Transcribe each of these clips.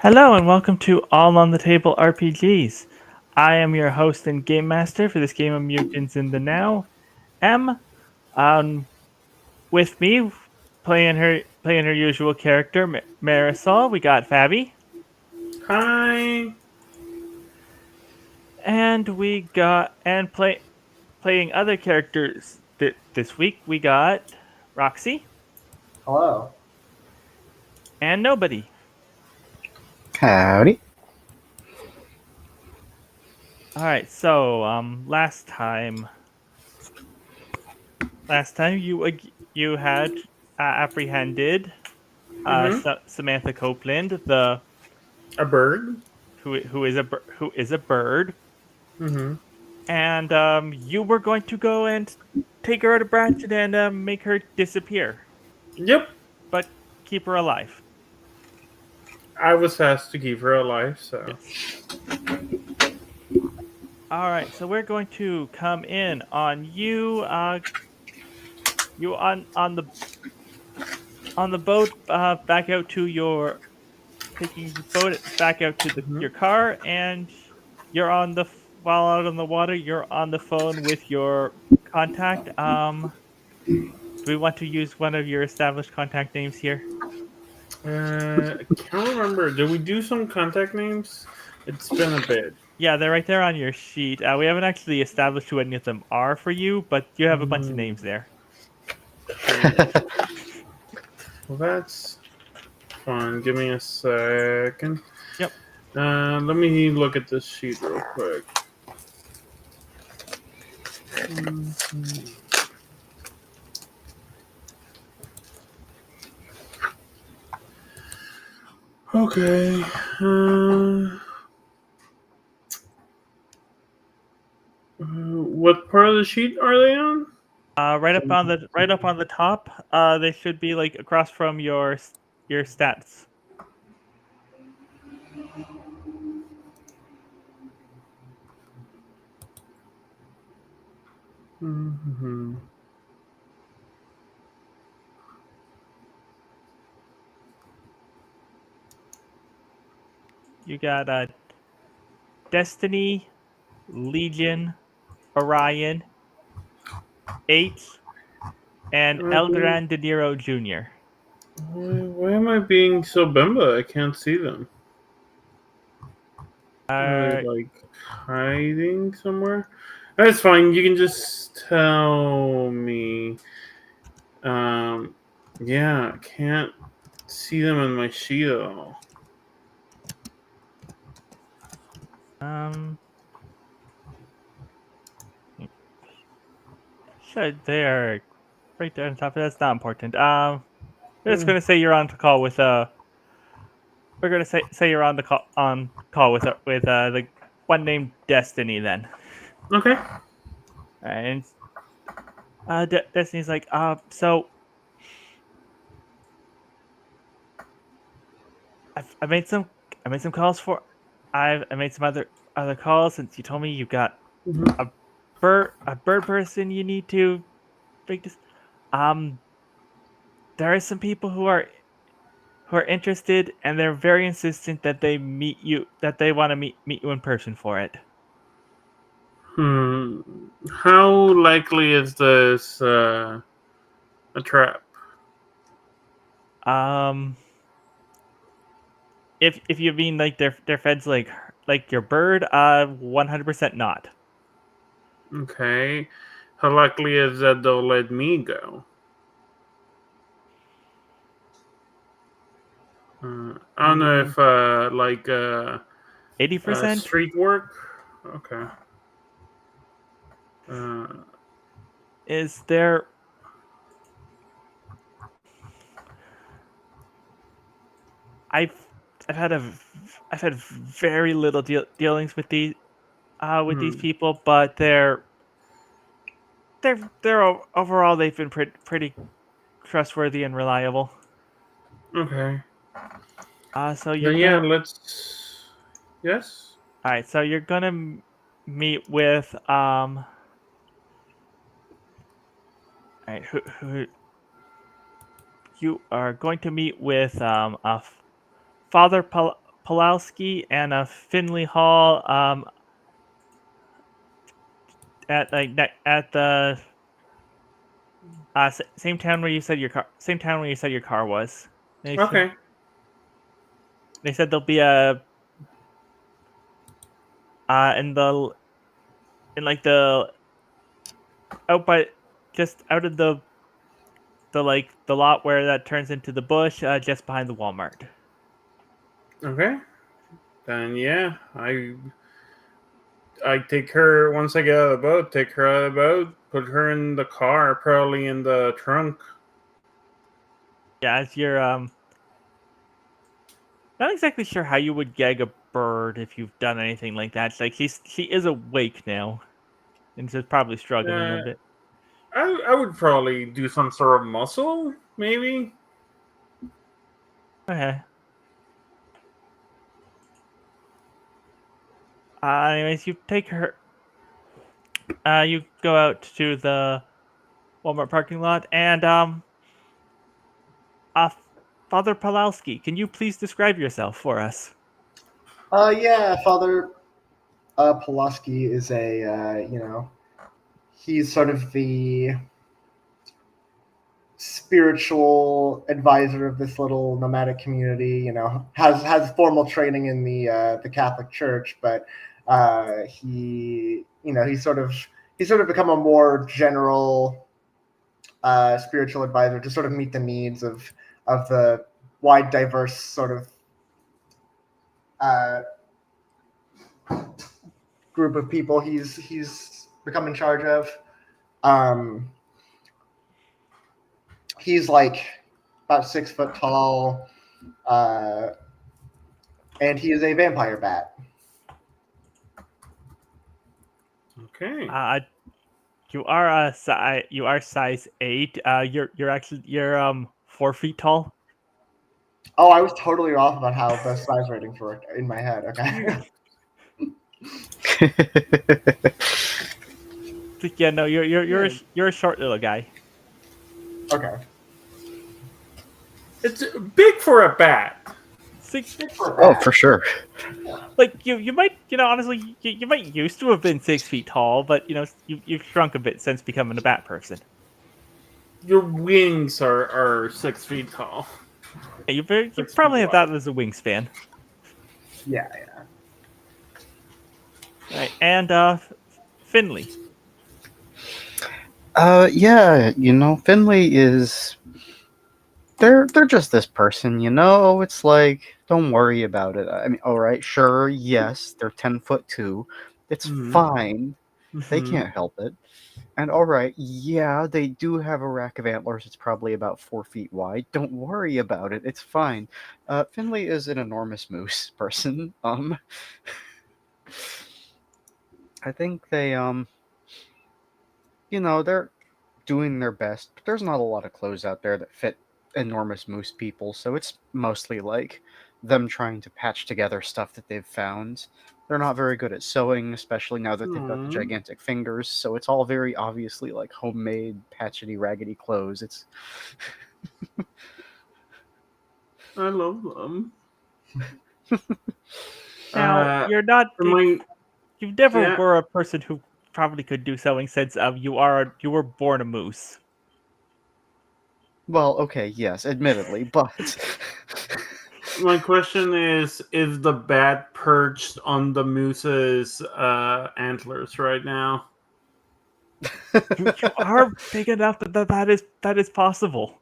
Hello and welcome to All on the Table RPGs. I am your host and game master for this game of Mutants in the Now. M. Um, with me, playing her usual character, Marisol. We got Fabi, Hi. and we got playing other characters this week. We got Roxy Hello. and Nobody. Howdy. All right, so last time you had apprehended Mm-hmm. Samantha Copeland, the A bird. who is a bird, Mm-hmm. and you were going to go and take her out of Branson and make her disappear, Yep. but keep her alive. I was asked to keep her alive, so. Yes. All right, so we're going to come in on you. You on the boat back out to your taking the boat back out to Mm-hmm. your car, and you're on the while out on the water. You're on the phone with your contact. Do we want to use one of your established contact names here? I can't remember. Did we do some contact names? It's been a bit. Yeah, they're right there on your sheet. We haven't actually established who any of them are for you, but you have a bunch of names there. Well, that's fun. Give me a second. Yep. Let me look at this sheet real quick. Mhm. Okay. What part of the sheet are they on? Right up on the top. They should be like across from your stats. Mm-hmm. You got Destiny, Legion, Orion, Eight, and Elgran De Niro Jr. Why am I being so bimba? I can't see them. Are Uh, they like hiding somewhere? That's fine. You can just tell me. Um, yeah, I can't see them in my sheet at all. um, should they are right there on top. That's not important. We're just Hmm. gonna say you're on the call with We're gonna say you're on call with the one named Destiny then. Okay. And Destiny's like, so I made some calls for I made some other calls since you told me you got Mhm. a a bird person you need to make this. Um, there are some people who are interested and they're very insistent that they want to meet you in person for it. Hmm. How likely is this a trap? Um, if you mean like their feds like your bird, 100% not. Okay. How likely is that they'll let me go? I don't know if 80%. street work. Okay. Uh, Is there I've I've had a I've had very little dealings with these hmm. people, but overall they've been pretty trustworthy and reliable. Okay. So you're Then yeah, gonna let's. Yes. all right. So you're gonna meet with all right. Who you are going to meet with Father Pulowski and Finley Hall at at the same town where you said your car was. They said Okay. there'll be a in the in like the out by just out of the lot where that turns into the bush just behind the Walmart. Okay. Then yeah, I take her once I get out of the boat. Take her out of the boat. Put her in the car, probably in the trunk. Yeah, as you're not exactly sure how you would gag a bird if you've done anything like that. It's like she is awake now, and she's probably struggling a Uh, bit. I would probably do some sort of muscle, maybe. Okay. Anyways, you take her. You go out to the Walmart parking lot, and uh, Father Palowski, can you please describe yourself for us? Yeah, Father Pulaski is he's sort of the spiritual advisor of this little nomadic community. Has formal training in the Catholic Church, but he's sort of become a more general spiritual advisor to sort of meet the needs of the wide, diverse sort of uh, group of people he's become in charge of. Um, he's like about 6 foot tall, uh, and he is a vampire bat. Okay. You are size 8. You're 4 feet tall. Oh, I was totally off about how the size ratings work in my head. Okay. Yeah, no, Yeah. you're a short little guy. Okay. It's big for a bat. Six, Big for a Oh, bat. for sure. like you might honestly you might used to have been 6 feet tall, but you've shrunk a bit since becoming a bat person. Your wings are 6 feet tall. Yeah, you 6 feet probably have wide. that as a wingspan. Yeah, yeah. Right, and Finley. Yeah, Finley is they're just this person, It's like, don't worry about it. I mean, all right, sure, yes, they're 10 foot two. It's Mm-hmm. fine. They Mm-hmm. can't help it. And all right, yeah, they do have a rack of antlers. It's probably about 4 feet wide. Don't worry about it. It's fine. Finley is an enormous moose person. I think they're doing their best, but there's not a lot of clothes out there that fit enormous moose people, so it's mostly like them trying to patch together stuff that they've found. They're not very good at sewing, especially now that they've got the Aww. gigantic fingers, so it's all very obviously like homemade, patchety, raggedy clothes. It's I love them. Now Uh, you're not for my you never yeah. were a person who probably could do sewing since you were born a moose. well, okay, yes, admittedly, but My question is the bat perched on the moose's antlers right now? You are big enough that is possible.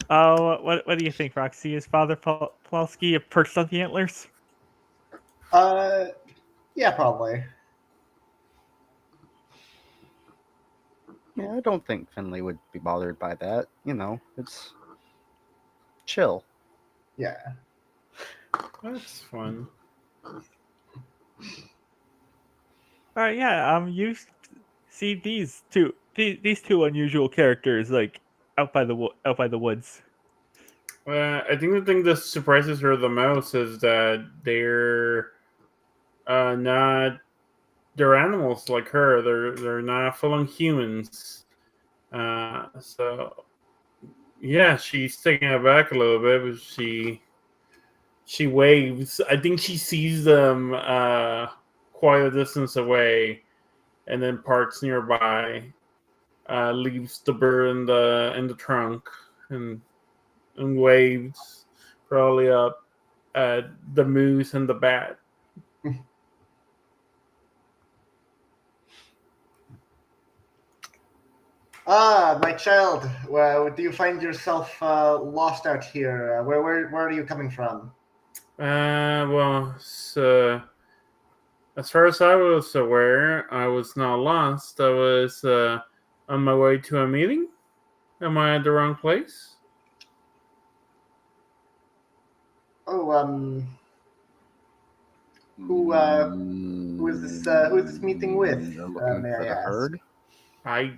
Oh, what do you think, Roxy? Is Father Pawlowski a perched on the antlers? Uh, yeah, probably. yeah, I don't think Finley would be bothered by that. It's chill. Yeah. That's fun. All right, yeah. You see these two unusual characters like out by the woods. I think the thing that surprises her the most is that they're not they're animals like her. They're not full on humans. So yeah, she's taking it back a little bit, but she waves. I think she sees them quite a distance away, and then parks nearby. Leaves the bird in the trunk and waves probably up at the moose and the bat. Ah, my child, well, do you find yourself lost out here? Where are you coming from? Well, so as far as I was aware, I was not lost. I was on my way to a meeting. Am I at the wrong place? Oh, who is this? Who is this meeting with? You're looking May for I the ask? herd? I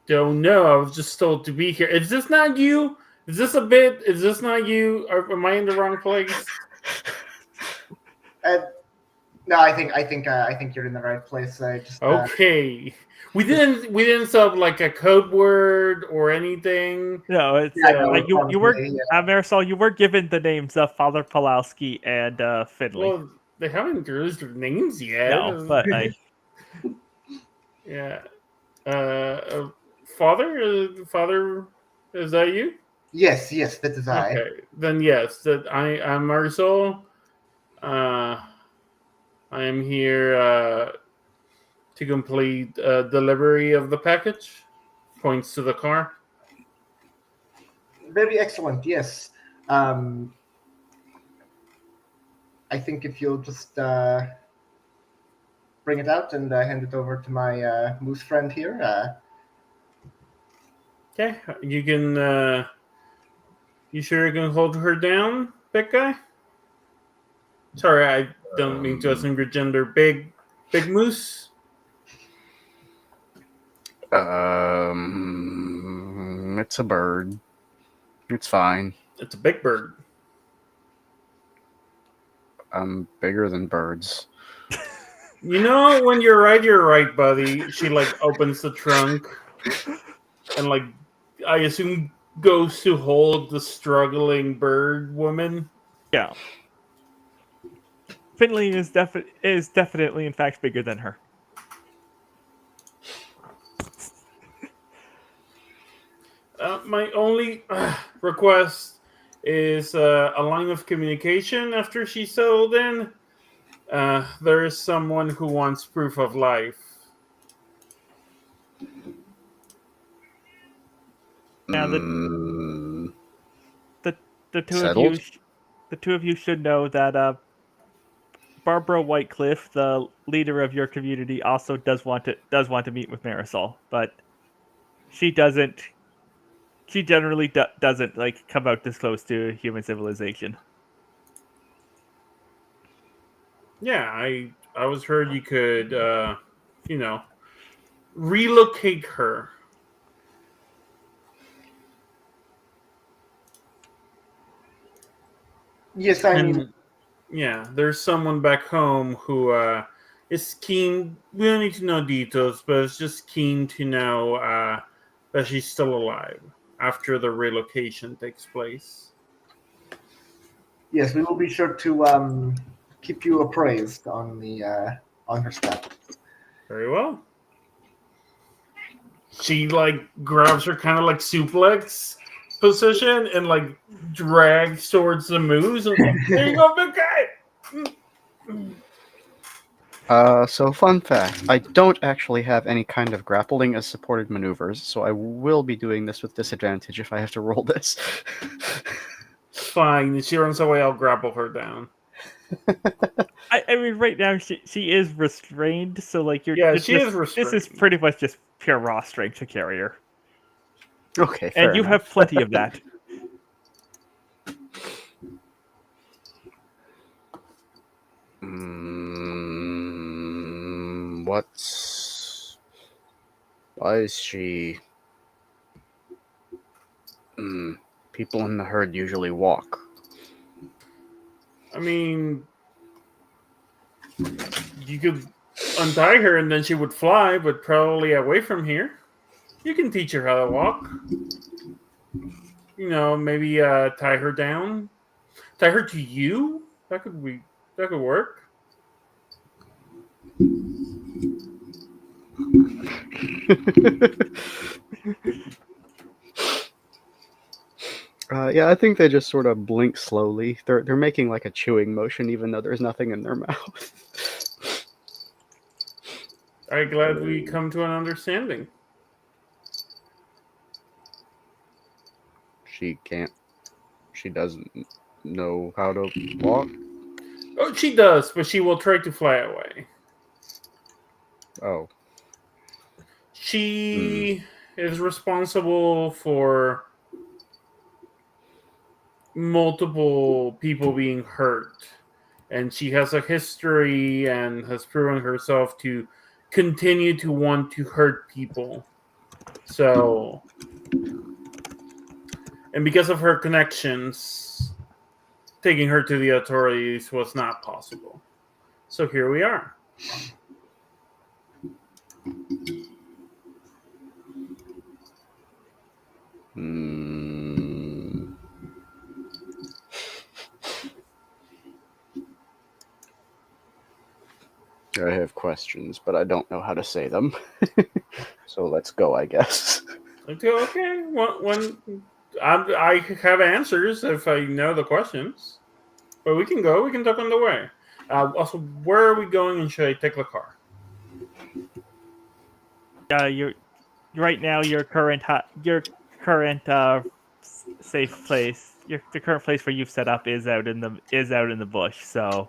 don't know. I was just told to be here. Is this not you? Is this a bit? Is this not you? Am I in the wrong place? Uh, no, I think you're in the right place. I just Okay. We didn't sub like a code word or anything. No, it's Yeah, no, you were probably, yeah. Marisol. You were given the names of Father Pulowski and Finley. Well, they haven't released their names yet. No, but Yeah. Father, is that you? Yes, that is I. Okay, then yes, that I'm Marisol. Uh, I am here to complete delivery of the package. Points to the car. Very excellent. Yes. I think if you'll just bring it out and hand it over to my moose friend here. Okay, you can. You sure you can hold her down, big guy? Sorry, I don't mean to assume your gender. Big moose. It's a bird. It's fine. It's a big bird. I'm bigger than birds. You know, when you're right, buddy. She like opens the trunk and like I assume goes to hold the struggling bird woman. yeah, Finley is definitely in fact bigger than her. My only request is a line of communication after she's settled in. There is someone who wants proof of life. Now Mm, the two Settled? of you the two of you should know that Barbara Whitecliffe, the leader of your community, also does want to meet with Marisol, but she doesn't. She generally doesn't like come out this close to human civilization. Yeah, I was heard you could you know relocate her. Yes, I mean, And yeah, there's someone back home who is keen. We don't need to know details, but it's just keen to know that she's still alive after the relocation takes place. yes, we will be sure to keep you appraised on her status. Very well. She like grabs her kind of like suplex position and like drags towards the moose. And, there you go, big guy. So fun fact, I don't actually have any kind of grappling as supported maneuvers, so I will be doing this with disadvantage if I have to roll this. Fine. If she runs away, I'll grapple her down. I mean, right now she is restrained, so like Yeah, she is This is restrained. pretty much just pure raw strength to carry her, Okay, fair and you enough. have plenty of that. Why is she? People in the herd usually walk. I mean, you could untie her and then she would fly, but probably away from here. You can teach her how to walk. Maybe tie her down. Tie her to you. That could work. Yeah, I think they just sort of blink slowly. They're making like a chewing motion, even though there's nothing in their mouth. I'm glad we come to an understanding. She doesn't know how to walk. Oh, she does, but she will try to fly away. Oh, She is responsible for multiple people being hurt, and she has a history and has proven herself to continue to want to hurt people. So, and because of her connections, taking her to the authorities was not possible. So here we are. Hmm. I have questions, but I don't know how to say them. So let's go, I guess. Okay. I have answers if I know the questions, but we can go. We can talk on the way. Also, where are we going, and should I take the car? You're right now. Your current safe place. The current place where you've set up is out in the bush. So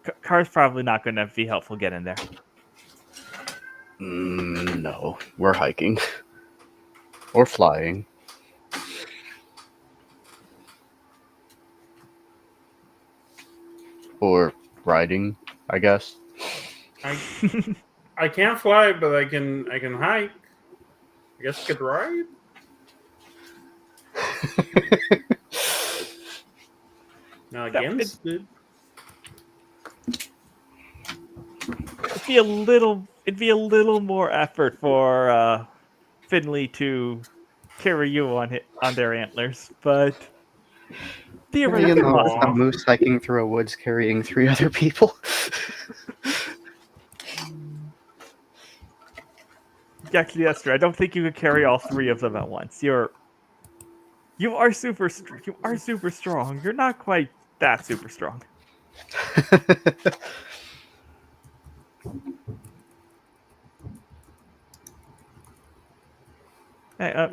the car's probably not going to be helpful getting there. No, we're hiking or flying. Or riding, I guess. I can't fly, but I can hike. I guess I could ride. Not against it. It'd be a little more effort for Finley to carry you on their antlers, but theoretically A possible. moose hiking through a woods carrying 3 other people. Actually, that's true. I don't think you could carry all 3 of them at once. You are super strong. You're not quite that super strong.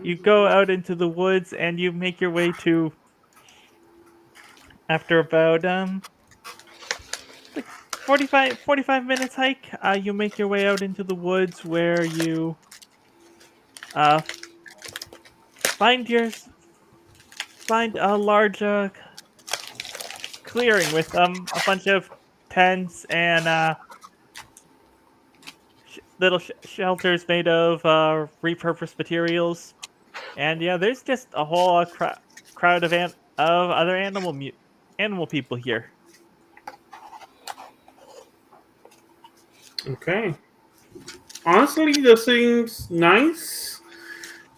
You go out into the woods and you make your way to, after about like 45 minutes hike, you make your way out into the woods where you uh find your find a large clearing with a bunch of tents and little shelters made of repurposed materials. And yeah, there's just a whole crowd of other animal people here. Okay. Honestly, this seems nice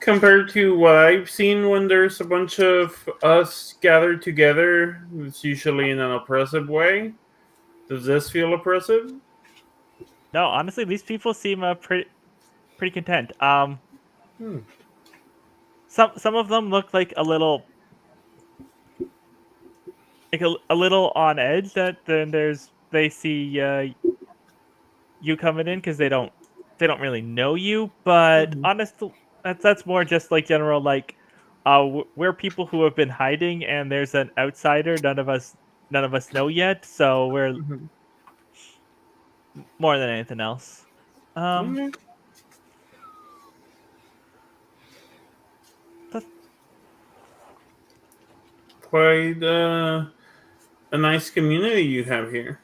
compared to what I've seen when there's a bunch of us gathered together. It's usually in an oppressive way. Does this feel oppressive? No, honestly, these people seem pretty content. Hmm. Some of them look like a little on edge. That then they see you coming in because they don't really know you. But Mhm. honestly, that's more just like general like we're people who have been hiding and there's an outsider none of us know yet, so we're Mhm. more than anything else. Um, Okay. that's, Quite a nice community you have here.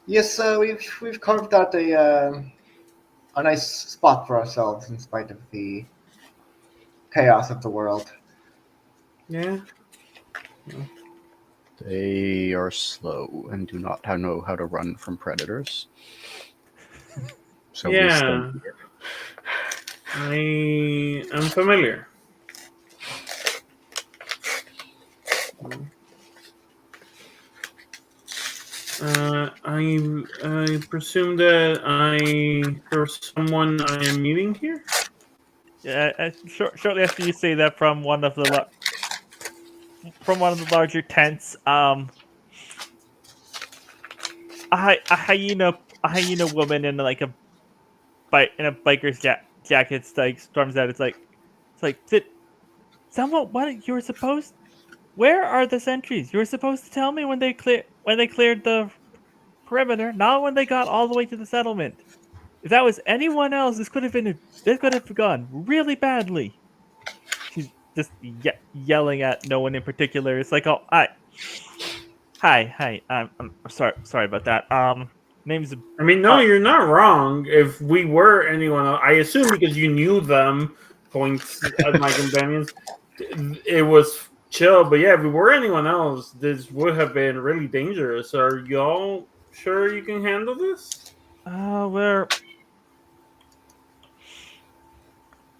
Yes, we've carved out a nice spot for ourselves in spite of the chaos of the world. Yeah. They are slow and do not know how to run from predators. So we stay Yeah, here. I am familiar. I presume that there's someone I am meeting here. Yeah, shortly after you say that, from one of the larger tents, a hyena woman in like a in a biker's jacket like storms out. It's like did someone what you were supposed. Where are the sentries? You were supposed to tell me when they cleared the perimeter, not when they got all the way to the settlement. If that was anyone else, this could have gone really badly. She's just yelling at no one in particular. It's like, oh, hi. I'm sorry about that. Name's I mean, no, uh, you're not wrong. If we were anyone else, I assume because you knew them, points at my companions, it was chill. But yeah, if we were anyone else, this would have been really dangerous. Are y'all sure you can handle this? where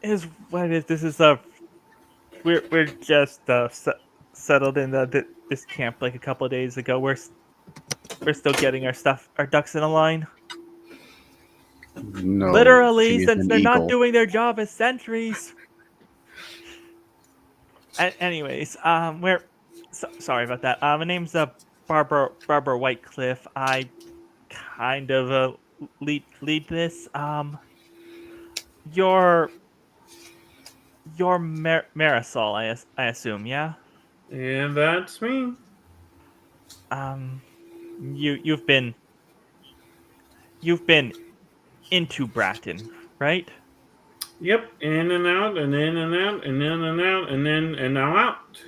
is what is this is we're just settled in this camp like a couple of days ago. We're still getting our ducks in a line. No, Literally, she's since an they're not eagle. doing their job as sentries. Anyways, we're sorry about that. My name's Barbara Whitecliffe. I kind of lead this. You're Marisol, I assume, yeah. And that's me. Um, you've been into Bratton, right? Yep, in and out, and in and out, and in and out, and in and now out.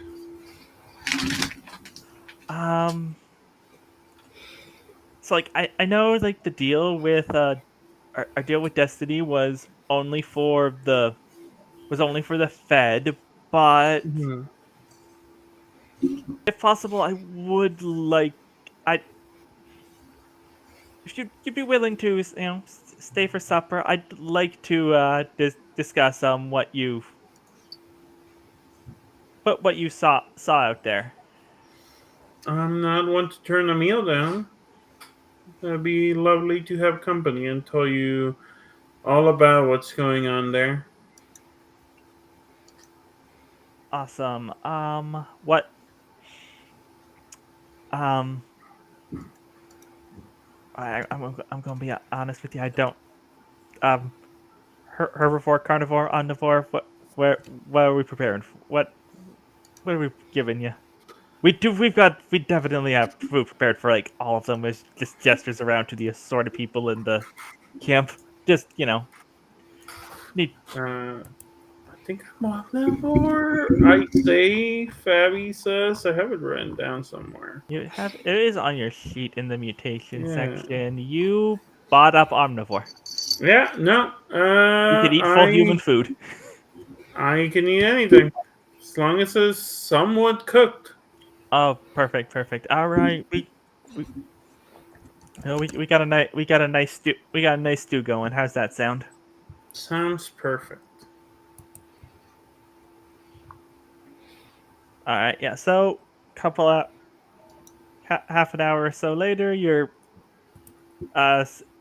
Um, so like I know like the deal with our deal with Destiny was only for the Fed, but Mhm. if possible, I would like I if you'd be willing to stay for supper. I'd like to discuss what you saw out there. I'm not one to turn a meal down. It'd be lovely to have company and tell you all about what's going on there. Awesome. What um I'm gonna be honest with you. I don't um herbivore, carnivore, omnivore. What are we preparing? What are we giving you? We definitely have food prepared for like all of them. With just gestures around to the assorted people in the camp. Just need I think I'm omnivore. I say Fabi says I have it written down somewhere. you have it is on your sheet in the mutation Yeah, section. You bought up omnivore. yeah. No, You could eat full human food. I can eat anything as long as it's somewhat cooked. Oh, perfect. All right, we no, we got a nice stew going. How's that sound? Sounds perfect. All right, yeah. So, couple of half an hour or so later, you're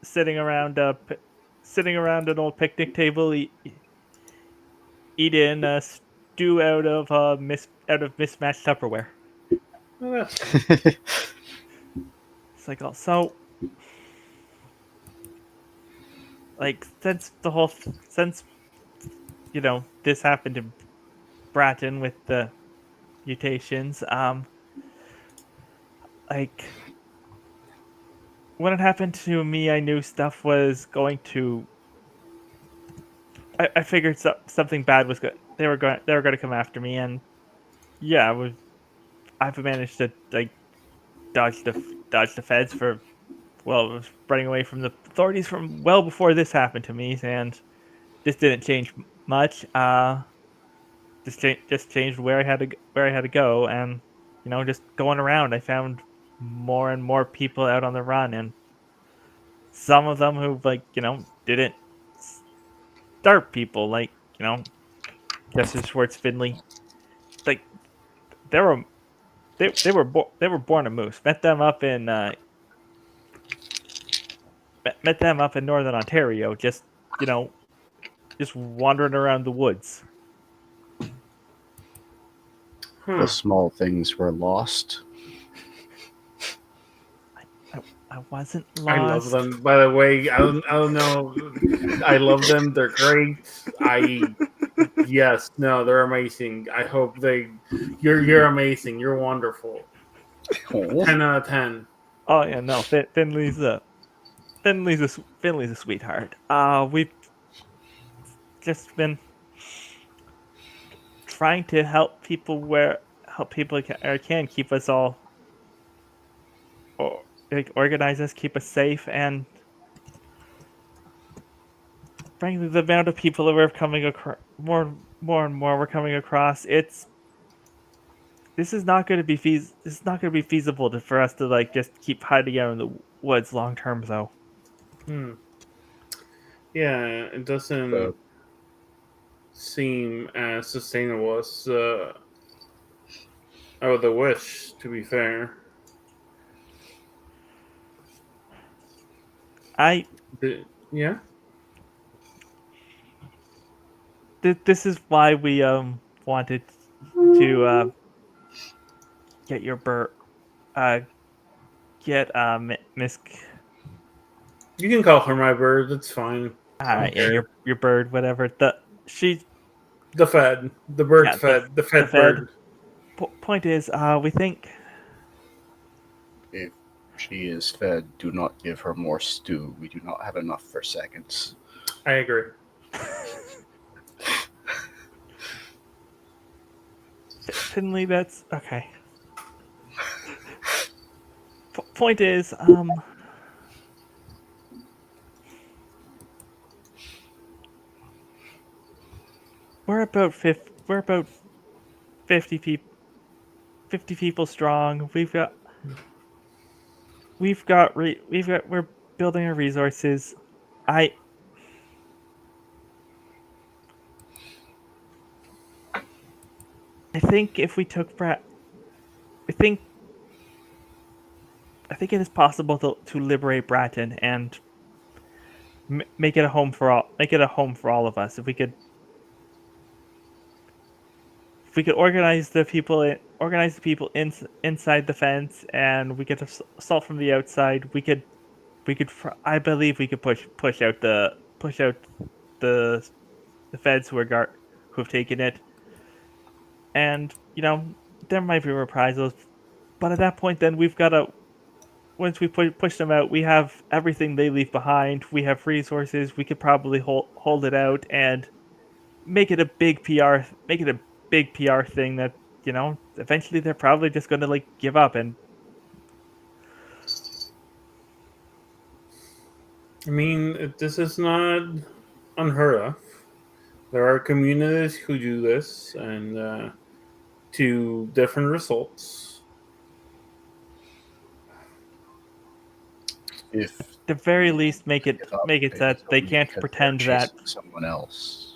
sitting around sitting around an old picnic table, eating stew out of mismatched Tupperware. Well, that's fine. It's like also like since this happened in Bratton with the mutations. Like when it happened to me, I knew stuff was going to. I figured something bad was good. They were going to come after me, and yeah, I've managed to like dodge the feds for running away from the authorities from well before this happened to me, and this didn't change much. Just changed where I had to go, and just going around, I found more and more people out on the run, and some of them who didn't start people, Justice Schwartz Finley. Like they were they were born a moose. Met them up in northern Ontario. You know just wandering around the woods. The small things were lost. I wasn't I love lost. them. By the way, I don't know. I love them. They're great. Yes, no, they're amazing. I hope you're amazing. You're wonderful. Oh. 10 out of 10. Oh yeah, no. Finley's a sweetheart. We've just been trying to help people can keep us all, or organize us, keep us safe, and frankly, the amount of people that we're coming across, more and more we're coming across, this is not going to be feasible for us to just keep hiding out in the woods long term, though. Yeah, it doesn't seem as sustainable as I would wish, to be fair. Yeah? This is why we wanted to get your bird, get Miss. You can call her my bird. It's fine. Yeah, your bird, whatever. She The Fed. The bird yeah fed. The Fed the Fed. bird. Point is, we think If she is fed, do not give her more stew. We do not have enough for seconds. I agree. Finley, that's okay. Point is, we're about 50 people. 50 people strong. We're building our resources. I think if we took I think it is possible to liberate Bratton and make it a home for all of us. If we could organize the people inside the fence, and we could assault from the outside, I believe we could push out the feds who have taken it, and there might be reprisals, but at that point, then we've got to once we push them out, we have everything they leave behind. We have resources. We could probably hold it out and make it a big PR thing that eventually they're probably just going to give up. And I mean, this is not unheard of. There are communities who do this, and to different results. If at the very least, make it it's that they only can't because pretend they're that chasing someone else.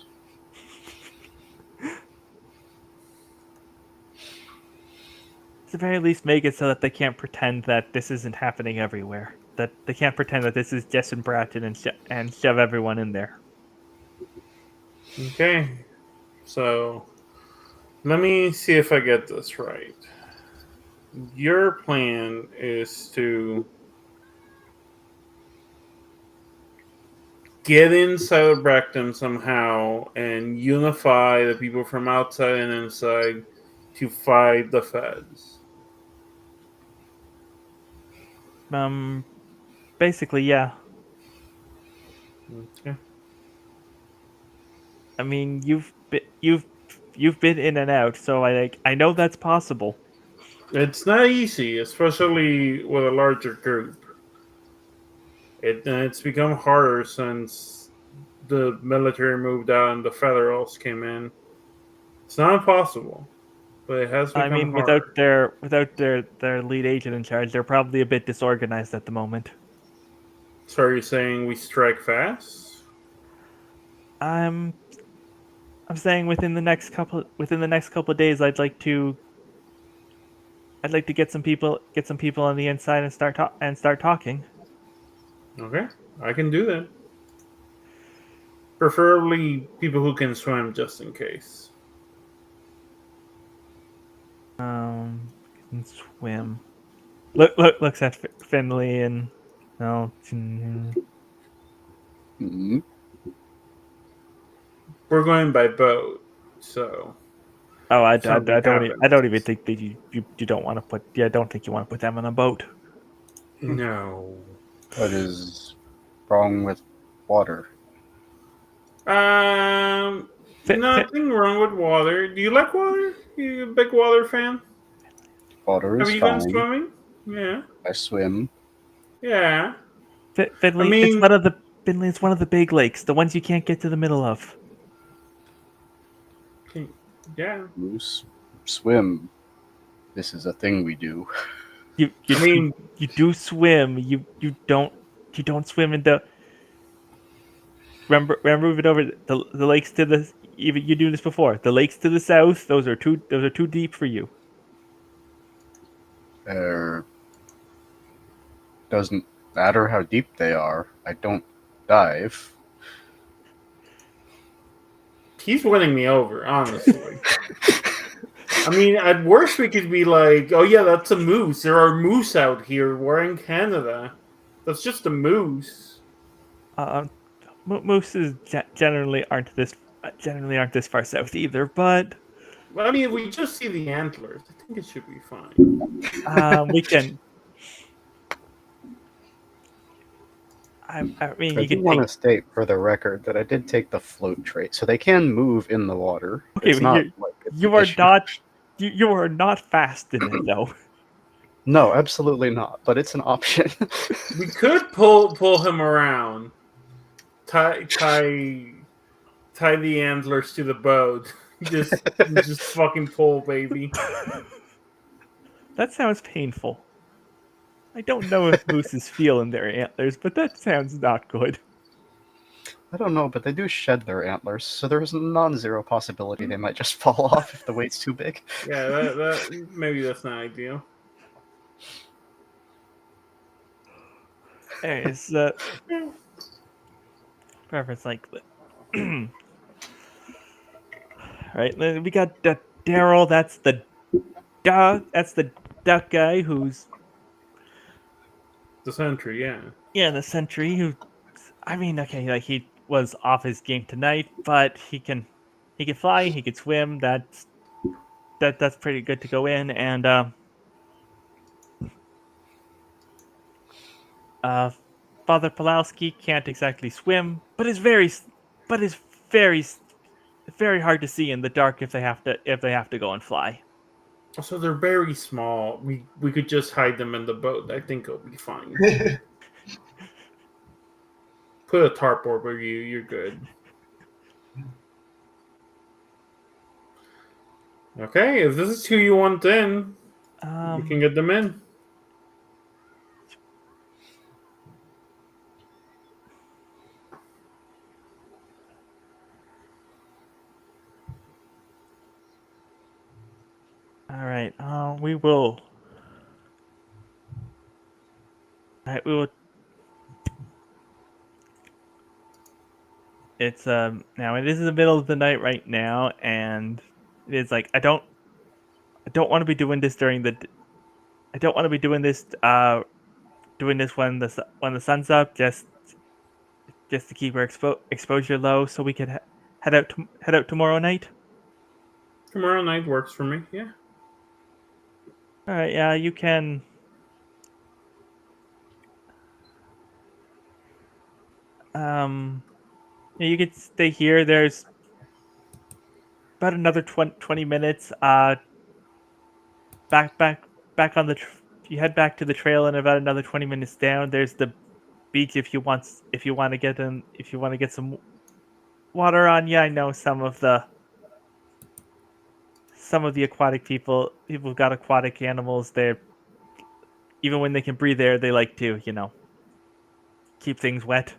at the very least make it so that they can't pretend that this isn't happening everywhere. That they can't pretend that this is just in Bratton and shove everyone in there. Okay, so let me see if I get this right. Your plan is to get inside of Bracton somehow and unify the people from outside and inside to fight the feds. Basically, yeah. Okay. I mean, you've been in and out, so I know that's possible. It's not easy, especially with a larger group. It's become harder since the military moved out and the federals came in. It's not impossible, but it has become I mean, hard. without their lead agent in charge, they're probably a bit disorganized at the moment. So are you saying we strike fast? I'm saying within the next couple of days, I'd like to get some people on the inside and start talking. Okay, I can do that. Preferably people who can swim, just in case. Can swim. Looks at Finley and no. Mhm. We're going by boat, so Oh, if something I don't happens, even think that you don't want to put. Yeah, I don't think you want to put them on a boat. no. What is wrong with water? Fit, fit, Nothing wrong with water. Do you like water? You a big water fan? Water Have is you gone fine. swimming? Yeah, I swim. yeah. I Finley, mean, It's one of the big lakes, the ones you can't get to the middle of. yeah. Moose. Swim. This is a thing we do. You you I you, mean, you do swim. You don't swim in the. Remember moving over the lakes to the. Even you do this before. The lakes to the south. Those are too deep for you. There doesn't matter how deep they are. I don't dive. he's winning me over, honestly. I mean, at worst, we could be like, oh, yeah, that's a moose. There are moose out here. We're in Canada. That's just a moose. Um, Mooses generally aren't this far south either. But I mean, if we just see the antlers, I think it should be fine. we can. I mean, I you do can want take. to state for the record that I did take the float trait, so they can move in the water. Okay, It's but not like it's an you are issue. not you are not fast in it though. No, absolutely not. But it's an option. We could pull him around, tie the antlers to the boat. just fucking pull, baby. That sounds painful. I don't know if mooses feel in their antlers, but that sounds not good. I don't know, but they do shed their antlers, so there's a non-zero possibility they might just fall off if the weight's too big. Yeah, that maybe that's not ideal. Anyways, preference like right. Then we got Daryl. That's the duck guy who's The sentry, yeah. the sentry who. I mean, okay, like he was off his game tonight, but he can fly, he can swim. That's pretty good to go in. And uh, Father Pulowski can't exactly swim, but is very very hard to see in the dark if they have to go and fly. So they're very small. We could just hide them in the boat. I think it'll be fine. Put a tarp over you. You're good. Okay, if this is who you want in, we can get them in. All right. We will. All right, we will. It's now it is in the middle of the night right now, and it is like I don't want to be doing this I don't want to be doing this when when the sun's up, just to keep our exposure low, so we could head out tomorrow night. Tomorrow night works for me. Yeah. All right, yeah, you can. Yeah, you could stay here. There's about another 20 minutes. Back back back on the. You head back to the trail, and about another 20 minutes down, there's the beach if you want to get in if you want to get some water on you. I know some of the aquatic people who've got aquatic animals. They're even when they can breathe air, they like to keep things wet.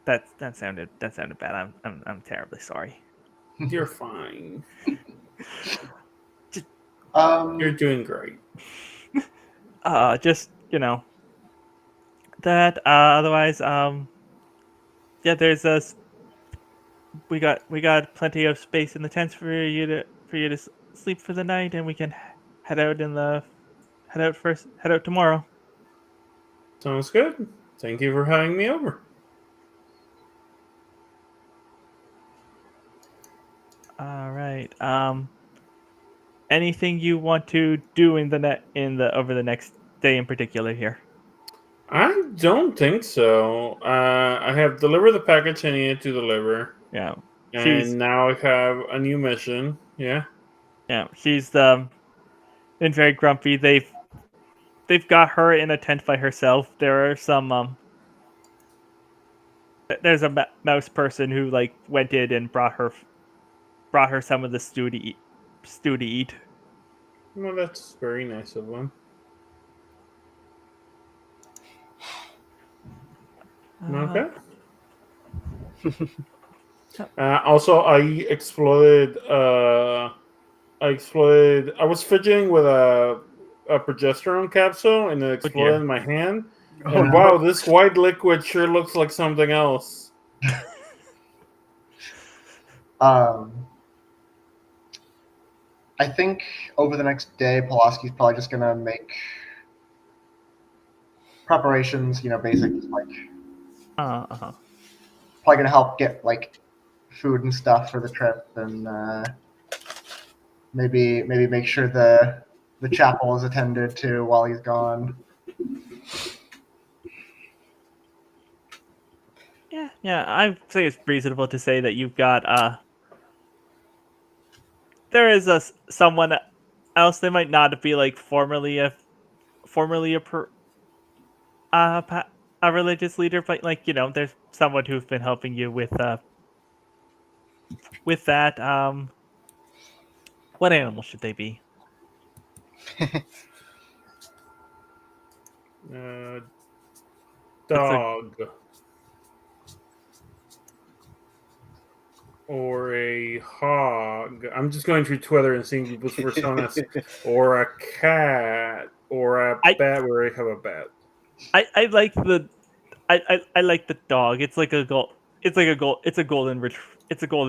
That sounded bad. I'm terribly sorry. You're fine. You're Um, doing great. Just that. Otherwise, yeah. We got plenty of space in the tents for you to sleep for the night, and we can head out head out tomorrow. Sounds good. Thank you for having me over. All right. Anything you want to do over the next day in particular here? I don't think so. I have delivered the package I needed to deliver, Yeah. She's and now I have a new mission. Yeah. she's been very grumpy. They've got her in a tent by herself. There are some there's a mouse person who like went in and brought her some of the stew to eat. Well, that's very nice of them. Uh, Okay. Also, I exploded. I was fidgeting with a progesterone capsule, and it oh exploded dear. in my hand. oh And no. wow, this white liquid sure looks like something else. Um, I think over the next day, Pulaski's probably just gonna make preparations. Basic, like Uh-huh. probably gonna help get like food and stuff for the trip, and maybe make sure the chapel is attended to while he's gone. Yeah. I think it's reasonable to say that you've got there is someone else. They might not be like formerly a religious leader, but like there's someone who's been helping you with that. What animal should they be? Uh, What's a Dog or a hog. I'm just going through Twitter and seeing people's personas, or a cat, or a I bat. Where I have a bat. I like I like the dog. It's like a gold. It's like a gold. It's a golden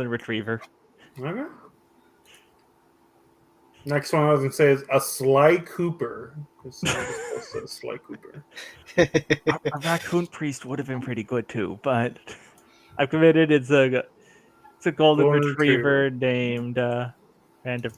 retriever. Okay. Next one I was gonna say is a Sly Cooper. Because someone just posted a Sly Cooper. A raccoon priest would have been pretty good too, but I've committed. It's a golden Golden Retriever. retriever named random.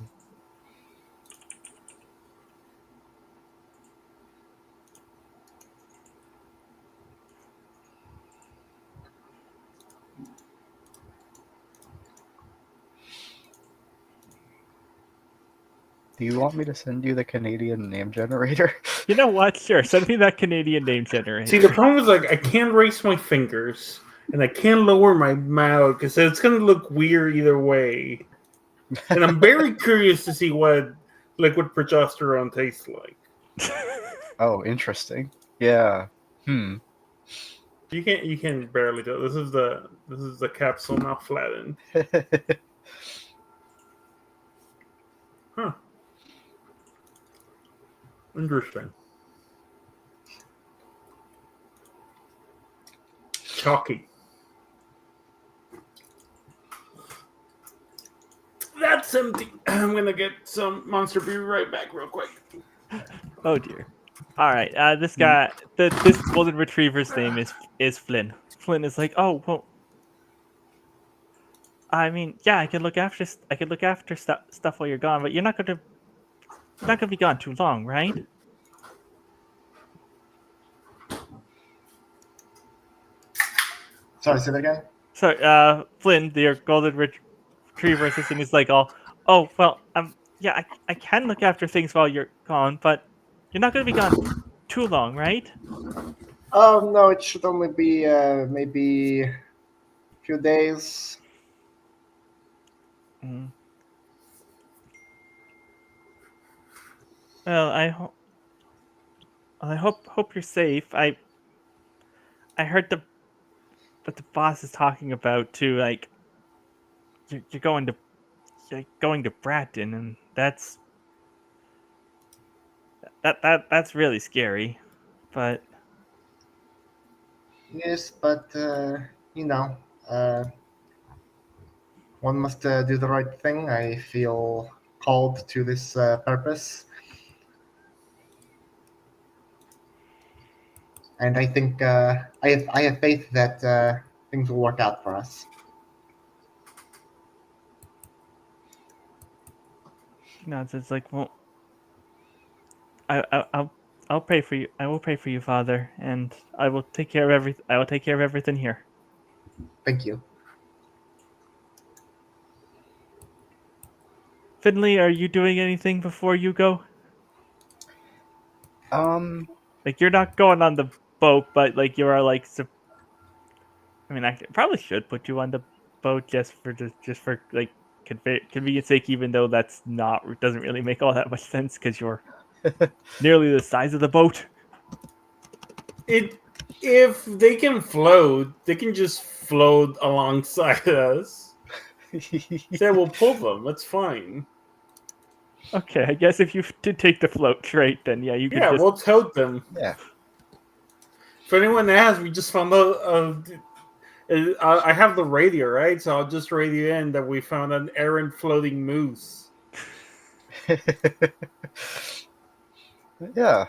Do you want me to send you the Canadian name generator? You know what? Sure, send me that Canadian name See, generator. the problem is like I can't raise my fingers and I can't lower my mouth because it's gonna look weird either way. And I'm very curious to see what liquid progesterone tastes like. Oh, interesting. Yeah. You can barely tell. This is the capsule now flattened. Huh. Interesting. Chalky. That's empty. I'm gonna get some Monster Beer right back real quick. Oh dear. All right. This golden retriever's name is Flynn. Flynn is like, oh well. I mean, yeah, I could look after stuff while you're gone, but you're not gonna be gone too long, right? Sorry, say that again. So, Flynn, your golden retriever assistant, is like, oh well, yeah, I can look after things while you're gone, but you're not gonna be gone too long, right? No, it should only be maybe a few days. Mm. Well, I hope you're safe. I heard what the boss is talking about too. Like you're going to Bratton, and that's really scary. But Yes, but you know, uh, one must do the right thing. I feel called to this purpose, and I think I have faith that things will work out for us. it's like, well, I'll pray for you. I will pray for you, Father, and I will take care of I will take care of everything here. Thank you. Finley, are you doing anything before you go? Um, Like you're not going on the boat, but like you are like. I mean, I probably should put you on the boat just for like convenience sake, even though that's not doesn't really make all that much sense because you're nearly the size of the boat. It if they can float, they can just float alongside us. Say we'll pull them. That's fine. Okay, I guess if you did take the float straight, then yeah, you could Yeah, just. we'll tote them. yeah. If anyone asks, we just found out. I have the radio, right? So I'll just radio in that we found an errant floating moose. Yeah.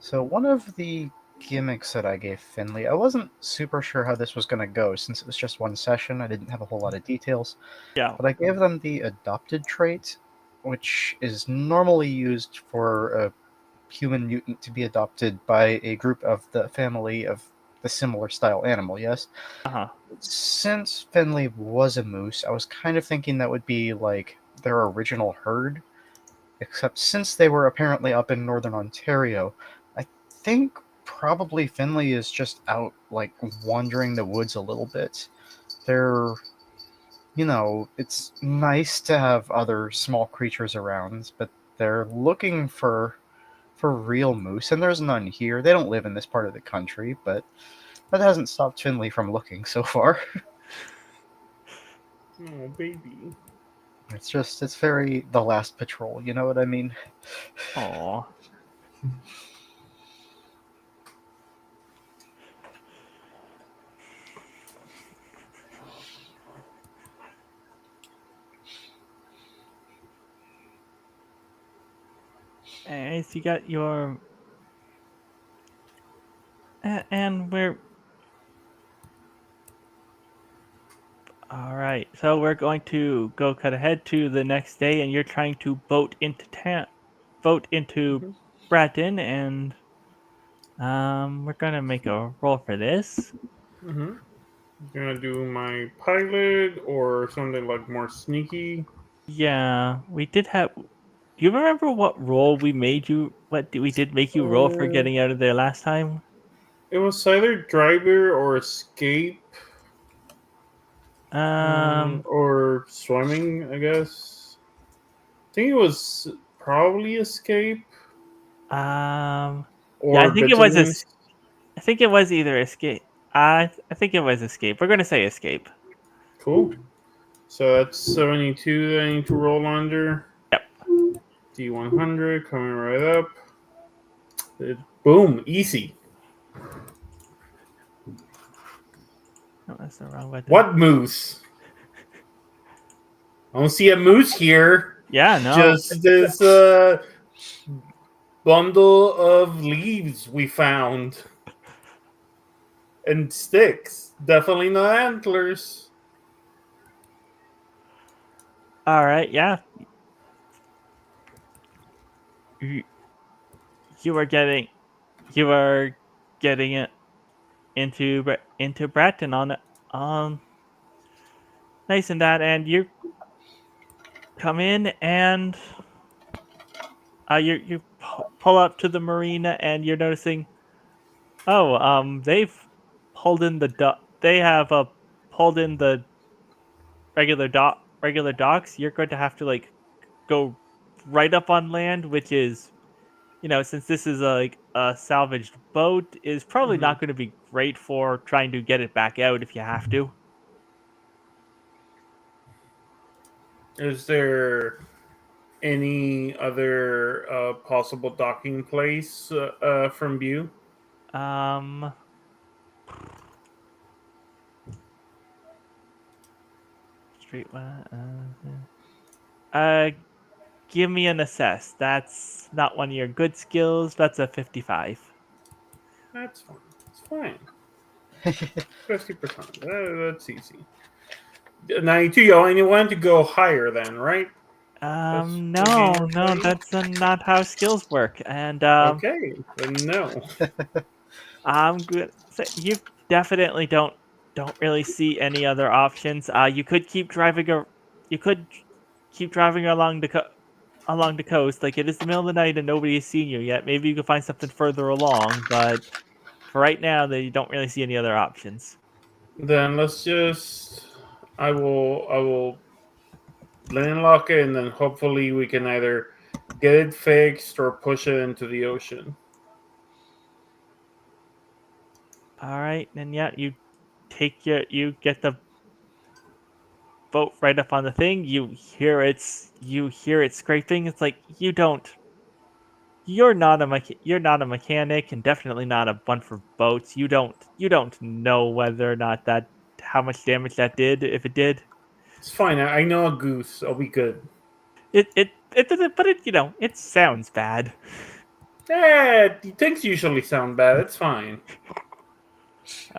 So one of the gimmicks that I gave Finley, I wasn't super sure how this was going to go since it was just one session. I didn't have a whole lot of details, Yeah. but I gave them the adopted trait, which is normally used for a human mutant to be adopted by a group of the family of the similar style animal. Yes. Uh huh. Since Finley was a moose, I was kind of thinking that would be like their original herd. Except since they were apparently up in northern Ontario, I think probably Finley is just out, like, wandering the woods a little bit. They're, it's nice to have other small creatures around, but they're looking for real moose, and there's none here. They don't live in this part of the country, but that hasn't stopped Finley from looking so far. Oh, baby. It's very The Last Patrol, you know what I mean? Aw. And so you got your and we're all right. So we're going to go cut ahead to the next day, and you're trying to boat into Mm-hmm. Bratton, and we're gonna make a roll for this. Mm-hmm. Gonna do my pilot or something like more sneaky. Yeah, we did have. Do you remember what roll we made you? We did make you roll for Uh, getting out of there last time? it was either driver or escape, Um, or swimming. I guess. I think it was probably escape um, yeah, I or think it was bitterness. I think it was either escape. I think it was escape. We're gonna say escape. Cool. So that's 72 that I need to roll under. Yep. D100 coming right up. Boom, easy. No, that's the wrong button. What moose? I don't see a moose here. Yeah, no. Just this bundle of leaves we found. And sticks. Definitely not antlers. All right. Yeah. You, you are getting you are getting it into Bratton on nice and that, and you come in and you pull up to the marina, and you're noticing, oh, they've pulled in the they have pulled in the regular docks. You're going to have to like go right up on land, which is since this is like a salvaged boat, is probably not going to be great for trying to get it back out if you have to. Is there any other possible docking place from view? Um, street. Give me an assess. That's not one of your good skills. That's a 55. That's fine. It's fine. 50%. That's easy. 92. You only want to go higher then, right? No, no, that's not how skills work. And Okay, then no. I'm good. So you definitely don't really see any other options. You could keep driving. You could keep driving along along the coast. Like it is the middle of the night and nobody has seen you yet. Maybe you could find something further along, but for right now, they don't really see any other options. Then let's just. I will landlock it, and then hopefully we can either get it fixed or push it into the ocean. All right, then yeah, you get the boat right up on the thing. You hear it scraping. It's like you're not a mechanic and definitely not a one for boats. You don't know whether or not that how much damage that did if it did. It's fine. I know a goose. I'll be good. It doesn't, but it sounds bad. Things usually sound bad. It's fine.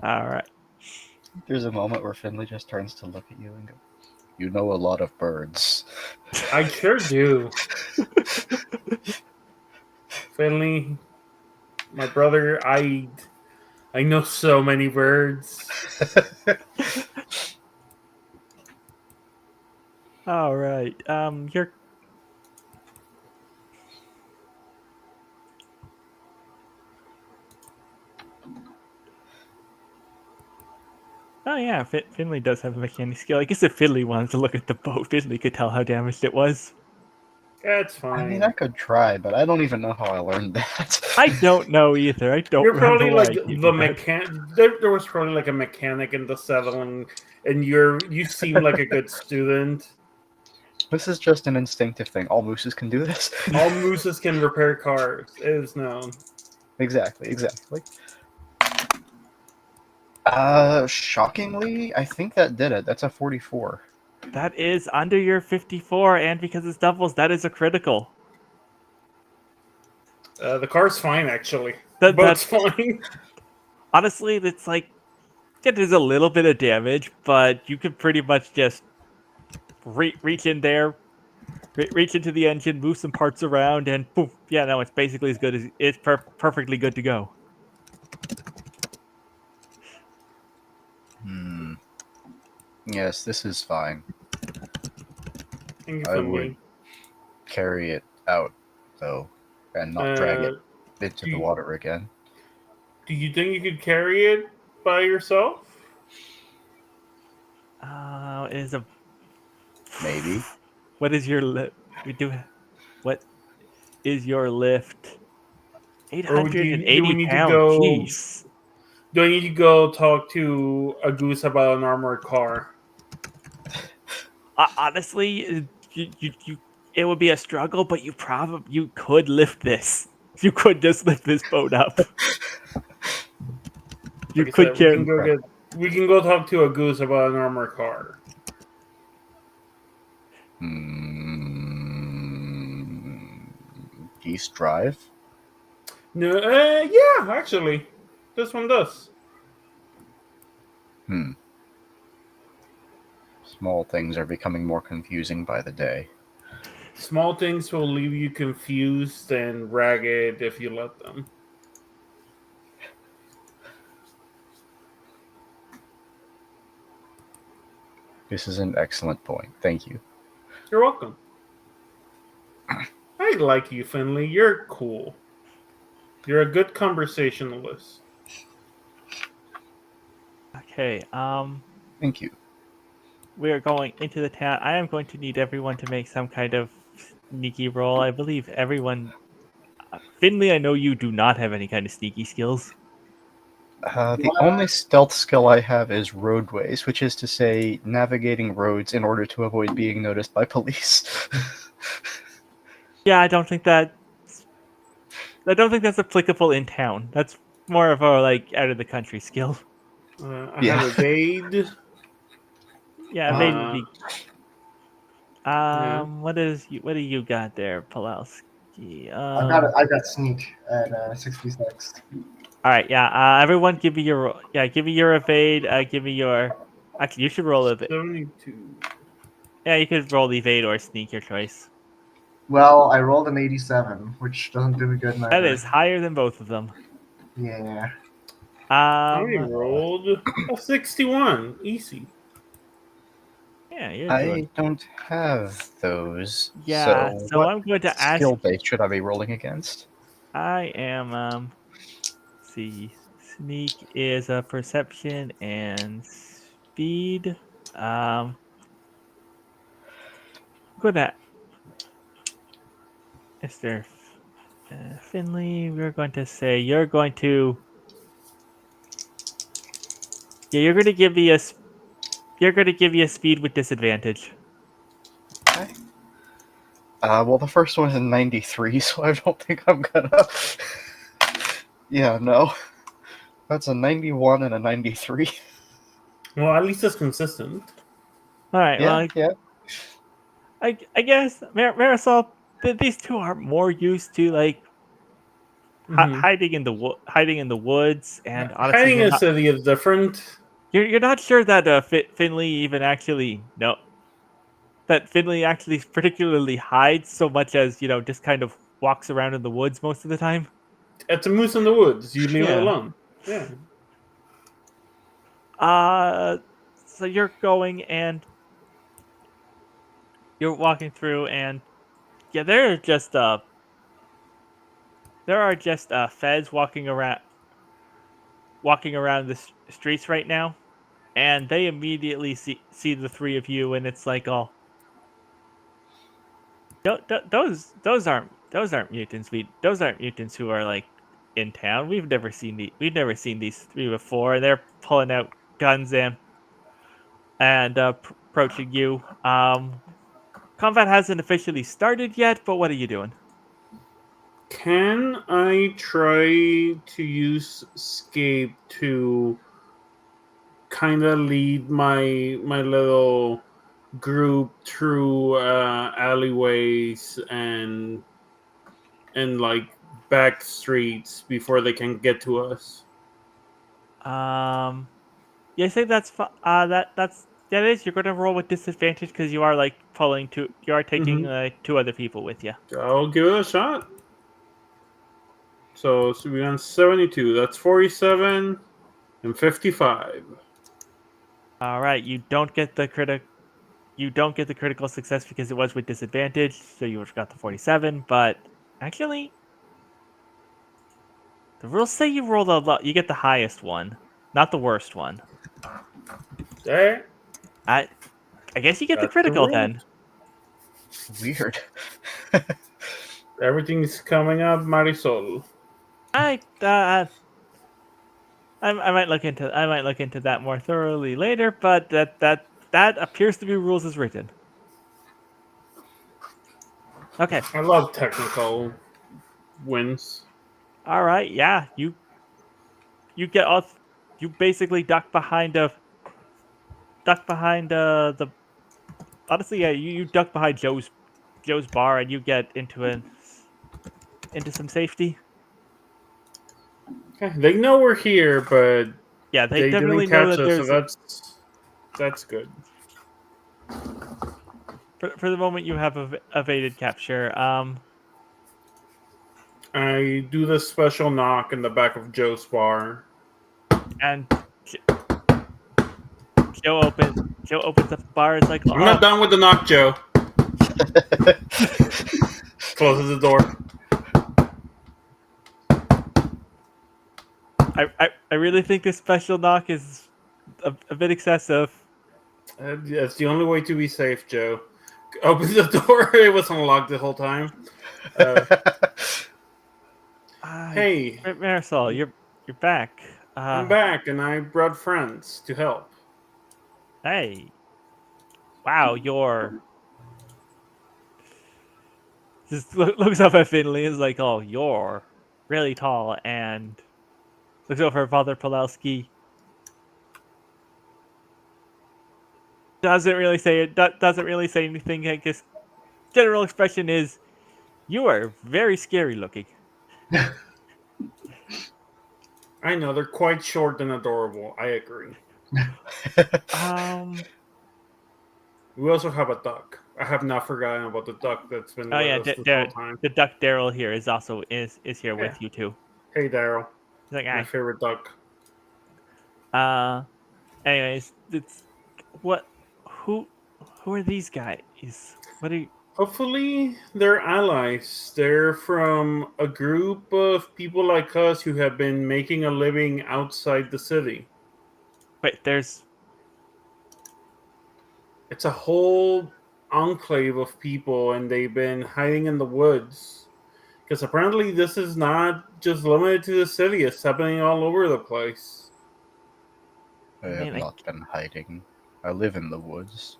All right. There's a moment where Finley just turns to look at you and go, "You know a lot of birds." I sure do. Finley, my brother, I know so many birds. All right. You're. Oh yeah, Finley does have a mechanic skill. I guess if Finley wanted to look at the boat, Finley could tell how damaged it was. That's I fine. mean, I could try, but I don't even know how I learned that. I don't know either. I don't You're remember probably why like I gave the you that. mechanic. There was probably like a mechanic in the settling, and you seem like a good student. This is just an instinctive thing. All mooses can do this. All mooses can repair cars. It is known. Exactly. Shockingly, I think that did it. That's a 44. That is under your 54, and because it's doubles, that is a critical. The car's fine, actually. That Boat's fine. honestly, it's like there's a little bit of damage, but you can pretty much just reach in there, reach into the engine, move some parts around, and poof, yeah, no, it's basically as good as it's perfectly good to go. Yes, this is fine. Thank you, I Finley. would carry it out, though, and not drag it into the water again. Do you think you could carry it by yourself? Is a Maybe. what is your lift? What is your lift? Or do we 880 need to pounds. go? Jeez. Do I need to go talk to a goose about an armored car? Honestly, it would be a struggle, but you could lift this. You could just lift this boat up. You Like I could said, carry. we can go talk to a goose about an armored car. Geese drive? No, yeah, actually, this one does. Small things are becoming more confusing by the day. Small things will leave you confused and ragged if you let them. This is an excellent point. Thank you. You're welcome. I like you, Finley. You're cool. You're a good conversationalist. Okay. Thank you. We are going into the town. I am going to need everyone to make some kind of sneaky roll. I believe everyone. Finley, I know you do not have any kind of sneaky skills. The only stealth skill I have is roadways, which is to say navigating roads in order to avoid being noticed by police. Yeah, I don't think that's applicable in town. That's more of a like out of the country skill. I Yeah. have evade. Yeah, evade would Uh, be. yeah. What do you got there, Pulowski? I've got sneak at 66. All right, yeah. Everyone, give me your evade. Give me your. Actually, you should roll evade. 72. Yeah, you could roll evade or sneak, your choice. Well, I rolled an 87, which doesn't do me good That neither. is higher than both of them. Yeah. I Um, rolled a 61. Easy. yeah, you're doing. I don't have those. Yeah, so what I'm going to ask. skill base should I be rolling against? I am. Let's see, sneak is a perception and speed. Good at Mr. Finley. We're going to say you're going to. Yeah, you're going to give me a. You're going to give me a speed with disadvantage. Okay. Well, the first one is a 93, so I don't think I'm gonna. Yeah, no. That's a 91 and a 93. Well, at least it's consistent. All right. Yeah, Well, I guess Marisol. These two are more used to like Mhm. hiding in the hiding in the woods, and honestly, Hiding a city is different. you're not sure that Finley even actually that Finley actually particularly hides so much as just kind of walks around in the woods most of the time. It's a moose in the woods. You leave it Yeah. alone. Yeah. So you're going and you're walking through, and yeah, there are just feds walking around the streets right now, and they immediately see the three of you, and it's like, oh, those aren't mutants. Those aren't mutants who are like in town. We've never seen these three before. They're pulling out guns and approaching you. Combat hasn't officially started yet, but what are you doing? Can I try to use escape to kind of lead my little group through alleyways and like back streets before they can get to us? Yeah, I think that is. You're going to roll with disadvantage because you are like you are taking two other people with you. I'll give it a shot. So we on 72. That's 47 and 55. All right, you don't get the critical success because it was with disadvantage, so you would have got the 47. But actually, the rules say you roll you get the highest one, not the worst one. There. I guess you get the That's the critical rule. then. Weird. Everything's coming up, Marisol. I might look into that more thoroughly later, but that appears to be rules as written. Okay. I love technical wins. All right. Yeah. You get off. You basically duck behind the. Honestly, yeah. You duck behind Joe's bar and you get into some safety. Okay, they know we're here, but Yeah, they didn't definitely know catch that us, there's. so that's good. For the moment, you have evaded capture. I do the special knock in the back of Joe's bar. And Joe opens up the bar. It's like, I'm not done with the knock, Joe. Closes the door. I really think this special knock is a bit excessive. It's the only way to be safe, Joe. Open the door. It was unlocked the whole time. Hey, Marisol, you're back. I'm back, and I brought friends to help. Hey. Wow, you're just looks up at Finley and is like, oh, you're really tall, and looks over at Father Pulowski. Doesn't really say it. Doesn't really say anything. I guess general expression is, you are very scary looking. I know they're quite short and adorable. I agree. Um. We also have a duck. I have not forgotten about the duck that's been Oh with yeah, us this whole time. the duck Daryl here is also is here Yeah. with you too. Hey, Daryl. He's like, My hi. favorite duck. Anyways, it's what? Who? Who are these guys? What are you? Hopefully, they're allies. They're from a group of people like us who have been making a living outside the city. Wait, there's. It's a whole enclave of people, and they've been hiding in the woods. Because apparently, this is not just limited to the city, it's happening all over the place. I have not been hiding. I live in the woods.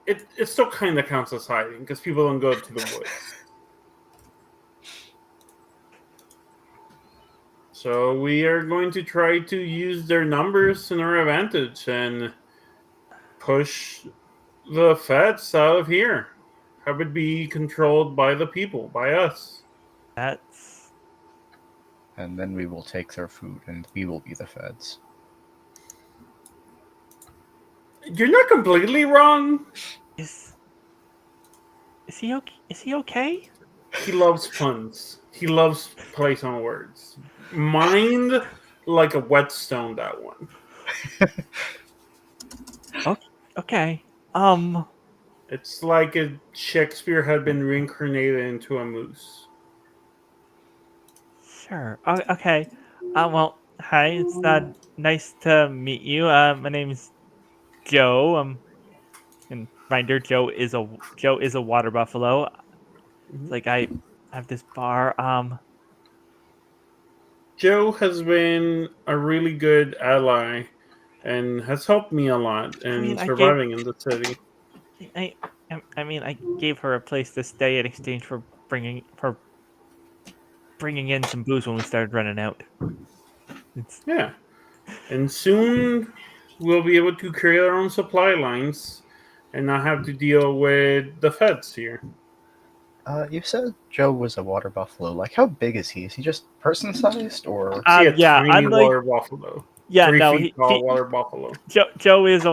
It still kind of counts as hiding because people don't go to the woods. So we are going to try to use their numbers in our advantage and push the feds out of here. Have it be controlled by the people, by us. That's. And then we will take their food, and we will be the feds. You're not completely wrong. Is he okay? Is he okay? He loves puns. He loves plays on words. Mind like a whetstone, that one. Okay. It's like if Shakespeare had been reincarnated into a moose. Sure. Okay. Well, hi. It's nice to meet you. My name's Joe. And reminder, Joe is a water buffalo. It's like I have this bar. Joe has been a really good ally and has helped me a lot I in mean, I gave. surviving in the city. I. I mean, I gave her a place to stay in exchange for bringing in some booze when we started running out. It's Yeah. And soon we'll be able to create our own supply lines and not have to deal with the feds here. You said Joe was a water buffalo. Like, how big is he? Is he just person-sized, or... See a yeah. tiny Unlike water buffalo. yeah, 3 no, feet tall water buffalo. Joe is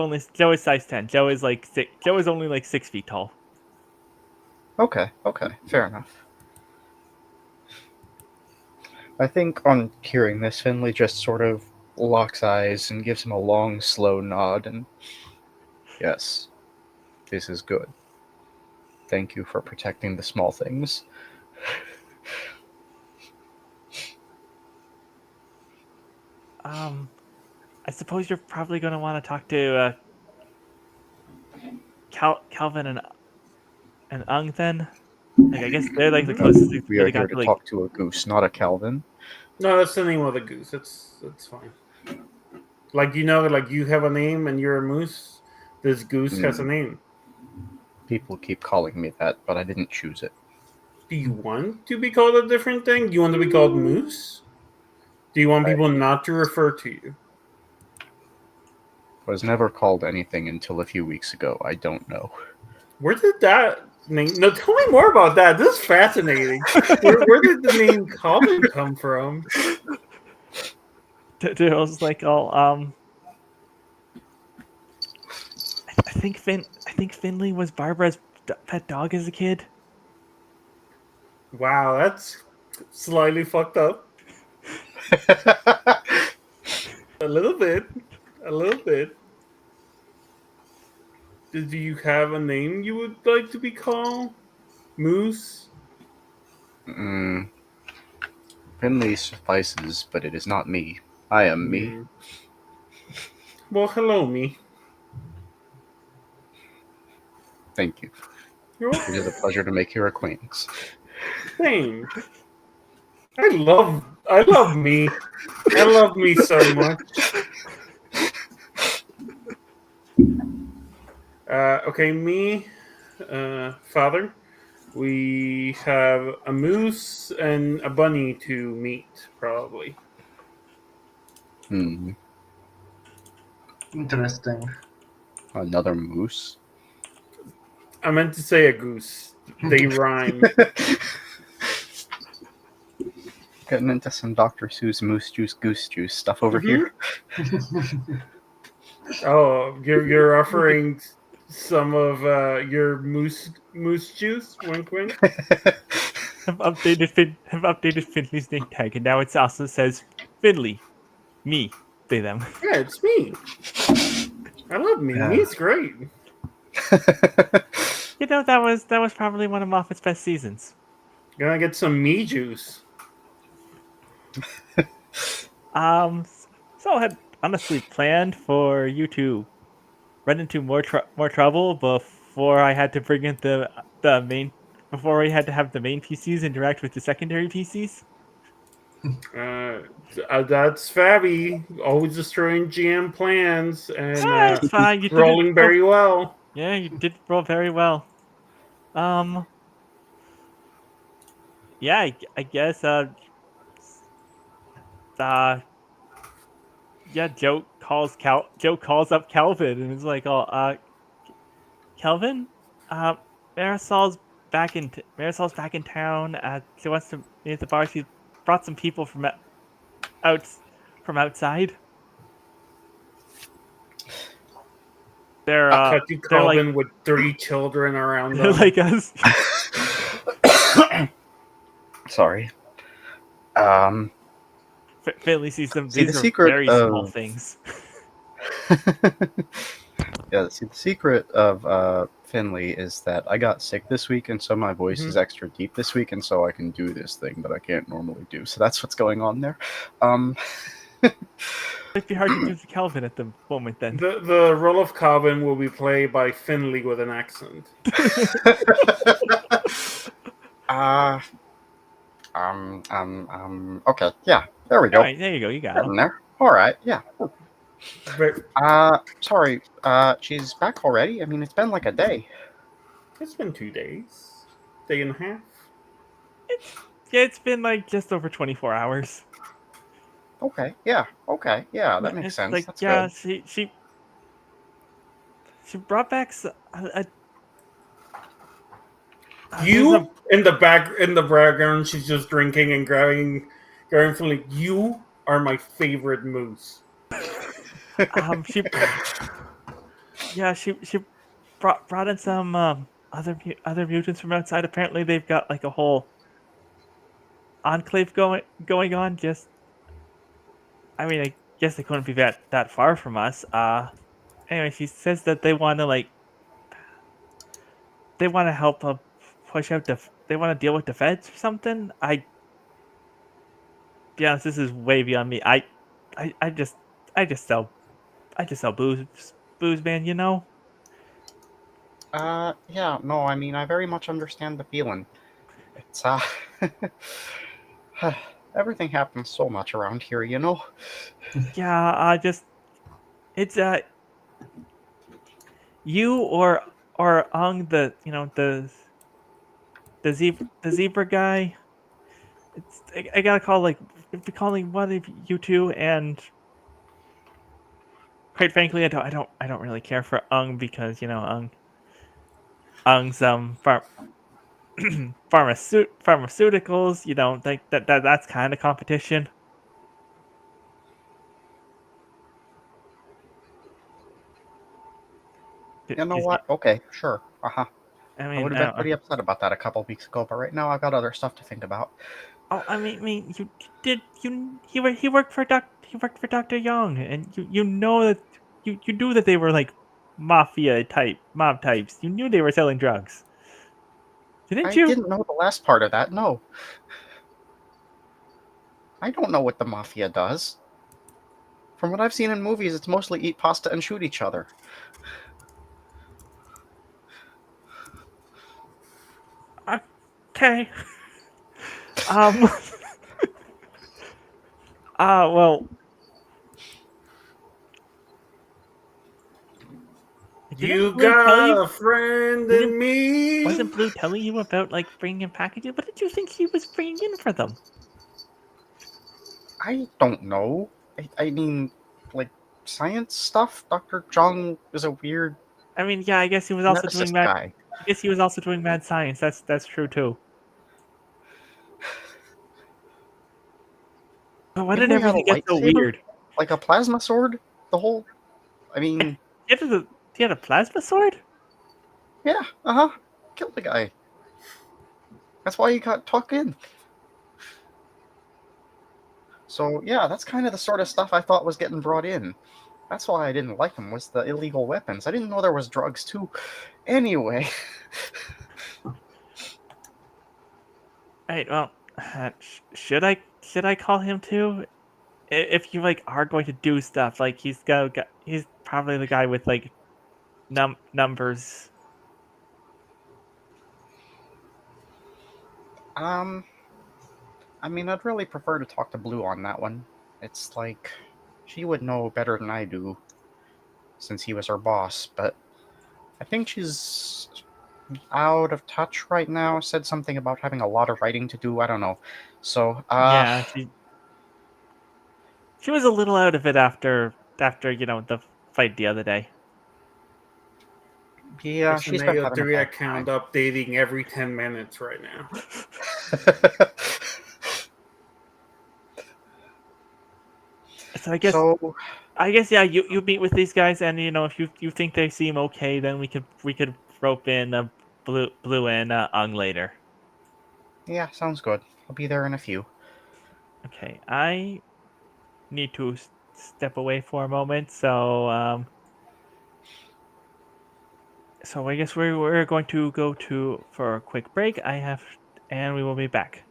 size 10. Joe is like Joe is only like 6 feet tall. Okay, fair enough. I think on hearing this, Finley just sort of locks eyes and gives him a long, slow nod, and yes, this is good. Thank you for protecting the small things. I suppose you're probably going to want to talk to Calvin and Ung then. Like I guess they're like the closest we've We are really here got to to like. talk to a goose, not a Calvin. No, that's the name of the goose. It's fine. Like like you have a name and you're a moose. This goose has a name. People keep calling me that, but I didn't choose it. Do you want to be called a different thing? Do you want to be called moose? Do you want people not to refer to you? Was never called anything until a few weeks ago. I don't know. Where did that name? No, tell me more about that. This is fascinating. Where did the name Calvin come from? Daryl's like all I think Finley was Barbara's pet dog as a kid. Wow, that's slightly fucked up. A little bit. A little bit. Do you have a name you would like to be called? Moose? Finley suffices, but it is not me. I am me. Well, hello, me. Thank you. You're It is a pleasure to make your acquaintance. Same. I love me. I love me so much. Okay, me, father. We have a moose and a bunny to meet, probably. Hmm. Interesting. Another moose. I meant to say a goose. They rhyme. Getting into some Dr. Seuss moose juice, goose juice stuff over Mhm. here. Oh, you're offering some of your moose juice? Wink, wink. Have updated Finley's name tag, and now it also says Finley, me, they them. Yeah, it's me. I love me. Yeah. Me's great. You know, that was probably one of Moffat's best seasons. Gonna get some me juice. Um, so I had honestly planned for you to run into more trouble before I had to bring in the main before we had to have the main PCs interact with the secondary PCs. Uh, that's Fabby. Always destroying GM plans and Ah, it's fine. You did it. rolling very well. Yeah, you did roll very well. Um, yeah, I guess. Uh, yeah. Joe calls up Calvin and is like, "Oh, Kelvin, uh, Marisol's back in town. She wants to meet at the bar. She brought some people out from outside. They're Cut to they're like Calvin with 3 children around they're them. like us. Sorry. Um, Finley sees them. See, the These are secret very of small things. yeah, see, the secret of Finley is that I got sick this week, and so my voice is extra deep this week, and so I can do this thing that I can't normally do. So that's what's going on there. It'd be hard to do the Calvin at the moment. Then The role of Calvin will be played by Finley with an accent. Okay, yeah, there we all go. right, there you go. You got Getting him. there. All right, yeah. But Sorry. She's back already. I mean, it's been like a day. it's been 2 days. Day and a half. It's been like just over 24 hours. Okay, yeah, that makes It's sense. like That's yeah, good. she brought back there's You in the background, she's just drinking and grabbing Finley. You are my favorite moose. she she brought in some other mutants from outside. Apparently they've got like a whole enclave going on. Just I mean I guess they couldn't be that far from us. Anyway, she says that they want to help push out they want to deal with the feds or something. Be honest, this is way beyond me. I, I just I just sell booze, man. You know. Yeah, no, I mean, I very much understand the feeling. It's, everything happens so much around here, you know? Yeah, it's you or Ung the zebra guy. I gotta call like be calling one of you two, and quite frankly, I don't really care for Ung because Ung's pharmaceuticals. You know, like that's kind of competition. You know He's, what? Okay, sure. Uh-huh. I I would mean, have been pretty upset about that a couple weeks ago, but right now I've got other stuff to think about. oh, I mean, you did you he worked for Doctor Young, and you know that you knew that they were like mob types. You knew they were selling drugs, didn't I you? didn't know the last part of that, no. I don't know what the Mafia does. From what I've seen in movies, it's mostly eat pasta and shoot each other. Okay. Um. Well, didn't You Blue tell got you? a friend Didn't in me. Wasn't Blue telling you about like bringing in packages? What did you think he was bringing in for them? I don't know. I mean, like, science stuff? Dr. Jung is a weird I mean, yeah, I guess he was also doing geneticist mad. guy. I guess he was also doing mad science. That's true too. But why You know did he had a everything get so lightsaber? weird? Like a plasma sword? The whole. I mean, He had a plasma sword? yeah, killed the guy. That's why he got tucked in. So, yeah, that's kind of the sort of stuff I thought was getting brought in. That's why I didn't like him, was the illegal weapons. I didn't know there was drugs, too. Anyway. Right. Well, should I call him too? If you like are going to do stuff, like he's probably the guy with like numbers. um, I mean, I'd really prefer to talk to Blue on that one. It's like, she would know better than I do, since he was her boss, but I think she's out of touch right now. Said something about having a lot of writing to do. I don't know. So, Yeah, she was a little out of it after the fight the other day. yeah, she's been having a SNAO3 bad account time. updating every 10 minutes right now. So So, I guess yeah, you meet with these guys, and if you think they seem okay, then we could rope in blue and Ung later. yeah, sounds good. I'll be there in a few. Okay, I need to step away for a moment, so I guess we're going to go to for a quick break. And we will be back.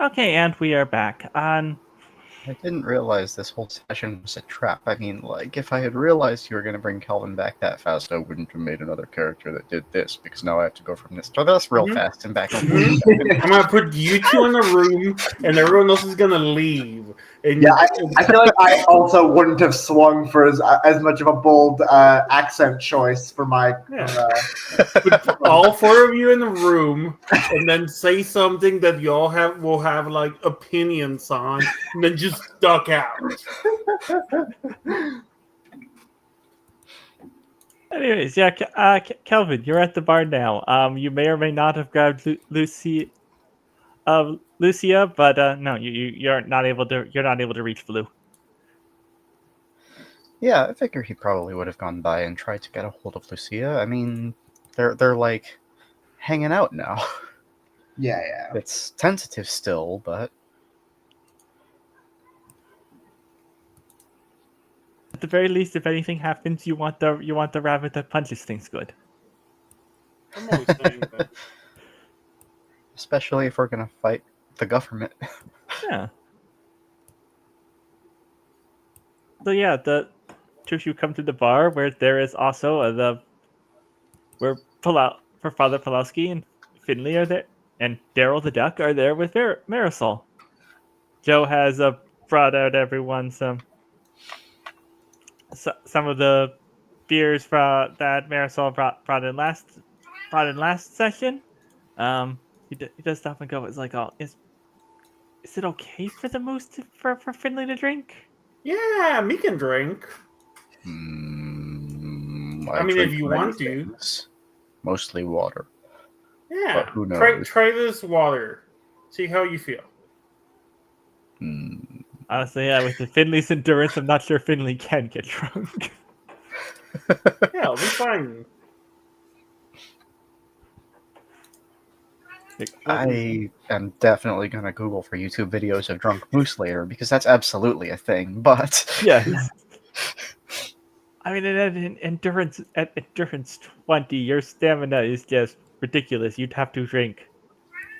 Okay, and we are back. I didn't realize this whole session was a trap. I mean, like, if I had realized you were going to bring Calvin back that fast, I wouldn't have made another character that did this, because now I have to go from this to this real Mhm. fast and back and forth. Mhm. I'm gonna put you two in a room, and everyone else is gonna leave. And Yeah, I feel like I also wouldn't have swung for as much of a bold accent choice for my. put all four of you in a room, and then say something that you all will have like opinions on, and then just duck out. Anyways, yeah, Kelvin, you're at the bar now. You may or may not have grabbed Lucia, but no, you're not able to reach Blue. Yeah, I figure he probably would have gone by and tried to get a hold of Lucia. I mean, they're like hanging out now. Yeah. It's tentative still, but At the very least, if anything happens, you want the rabbit that punches things good. I'm always saying that. especially if we're gonna fight the government. Yeah. So yeah, the two of you come to the bar where there is also where Father Pulowski and Finley are there, and Daryl the Duck are there with Marisol. Joe has brought out everyone some of the beers that Marisol brought in last session. He does stop and go. It's like, oh, is it okay for the moose for Finley to drink? Yeah, me can drink. I mean, drink if you many want to. things, mostly water. Yeah, But who knows? try this water. See how you feel. Honestly, yeah, with the Finley's endurance, I'm not sure Finley can get drunk. Yeah, it'll be fine. I am definitely gonna Google for YouTube videos of drunk moose later because that's absolutely a thing. But Yes. I mean, at endurance 20, your stamina is just ridiculous. You'd have to drink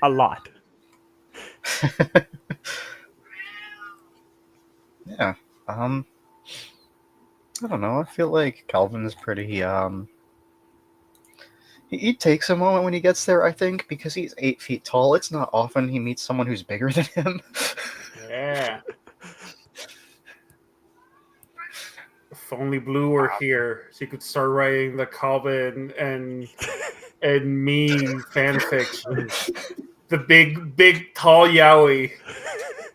a lot. yeah, I don't know. I feel like Calvin is pretty. He takes a moment when he gets there. I think because he's 8 feet tall. It's not often he meets someone who's bigger than him. Yeah. If only Blue were here, she could start writing the Calvin and me fan fiction. The big tall Yowie.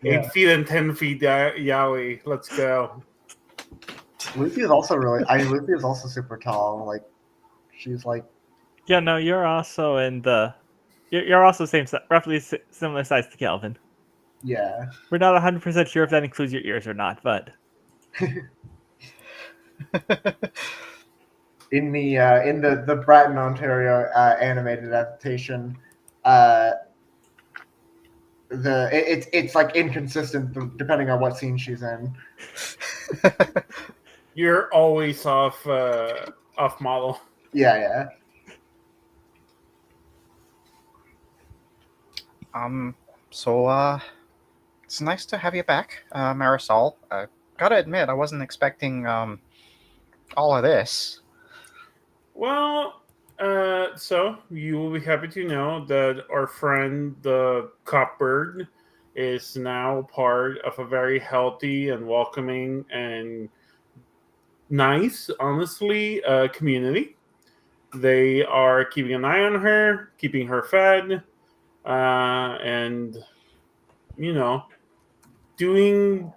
Yeah. 8 feet and 10 feet Yowie. Let's go. Lucy is also Lucy is also super tall. Like, she's like. Yeah, no, you're also you're also roughly similar size to Calvin. Yeah. We're not 100% sure if that includes your ears or not, but in the Bratton, Ontario animated adaptation, it's like inconsistent depending on what scene she's in. You're always off model. Yeah. So it's nice to have you back, Marisol. Gotta admit, I wasn't expecting all of this. Well, so you will be happy to know that our friend the Copbird is now part of a very healthy and welcoming and nice, honestly, community. They are keeping an eye on her, keeping her fed, and doing,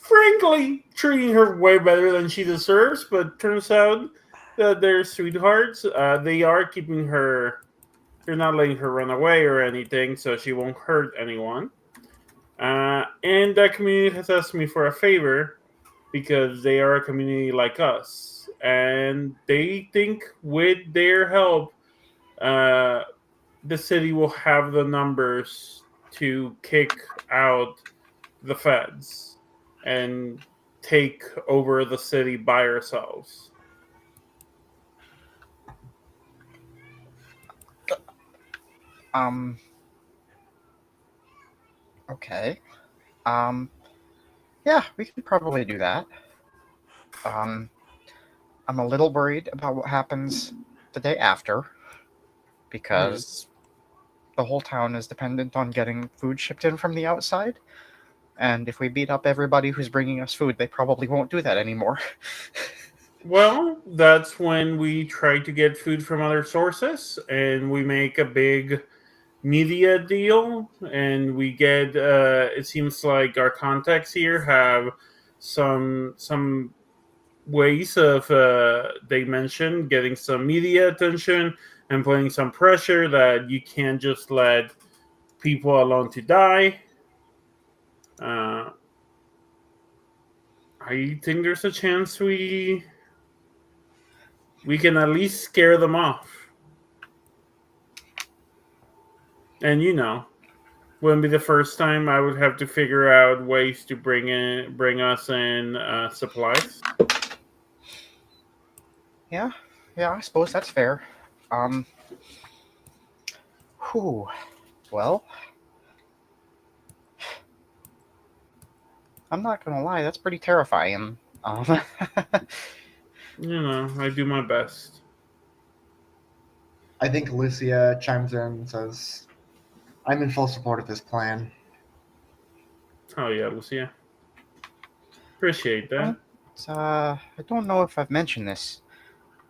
frankly, treating her way better than she deserves. But turns out that they're sweethearts. They are keeping her. They're not letting her run away or anything, so she won't hurt anyone. And that community has asked me for a favor because they are a community like us, and they think with their help, the city will have the numbers to kick out the feds and take over the city by ourselves. Um, Okay. Yeah, we can probably do that. Um, I'm a little worried about what happens the day after because the whole town is dependent on getting food shipped in from the outside. And if we beat up everybody who's bringing us food, they probably won't do that anymore. Well, that's when we try to get food from other sources and we make a big media deal and we get it seems like our contacts here have some ways of they mentioned getting some media attention and putting some pressure that you can't just let people alone to die. uh, I think there's a chance we can at least scare them off. And wouldn't be the first time I would have to figure out ways to bring us in supplies. Yeah, I suppose that's fair. Um, whew. Well, I'm not gonna lie, that's pretty terrifying. I do my best. I think Lucia chimes in and says, I'm in full support of this plan. Oh yeah, Lucia. Appreciate that. I don't know if I've mentioned this,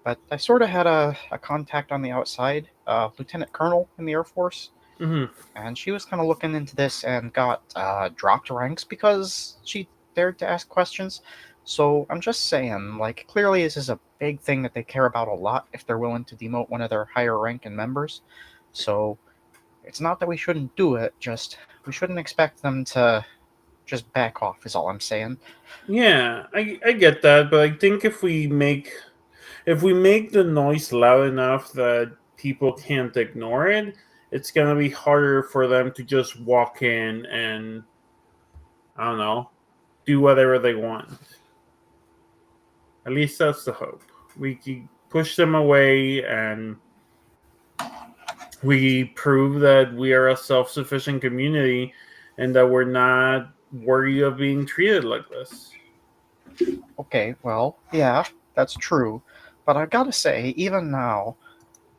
but I sort of had a contact on the outside, Lieutenant Colonel in the Air Force, Hmm. and she was kind of looking into this and got dropped ranks because she dared to ask questions. So I'm just saying, like, clearly this is a big thing that they care about a lot if they're willing to demote one of their higher ranking members. So it's not that we shouldn't do it, just we shouldn't expect them to just back off, is all I'm saying. Yeah, I get that, but I think if we make the noise loud enough that people can't ignore it, it's gonna be harder for them to just walk in and I don't know, do whatever they want. At least that's the hope. We can push them away and we prove that we are a self-sufficient community and that we're not worried of being treated like this. Okay, well, yeah, that's true. But I've got to say, even now,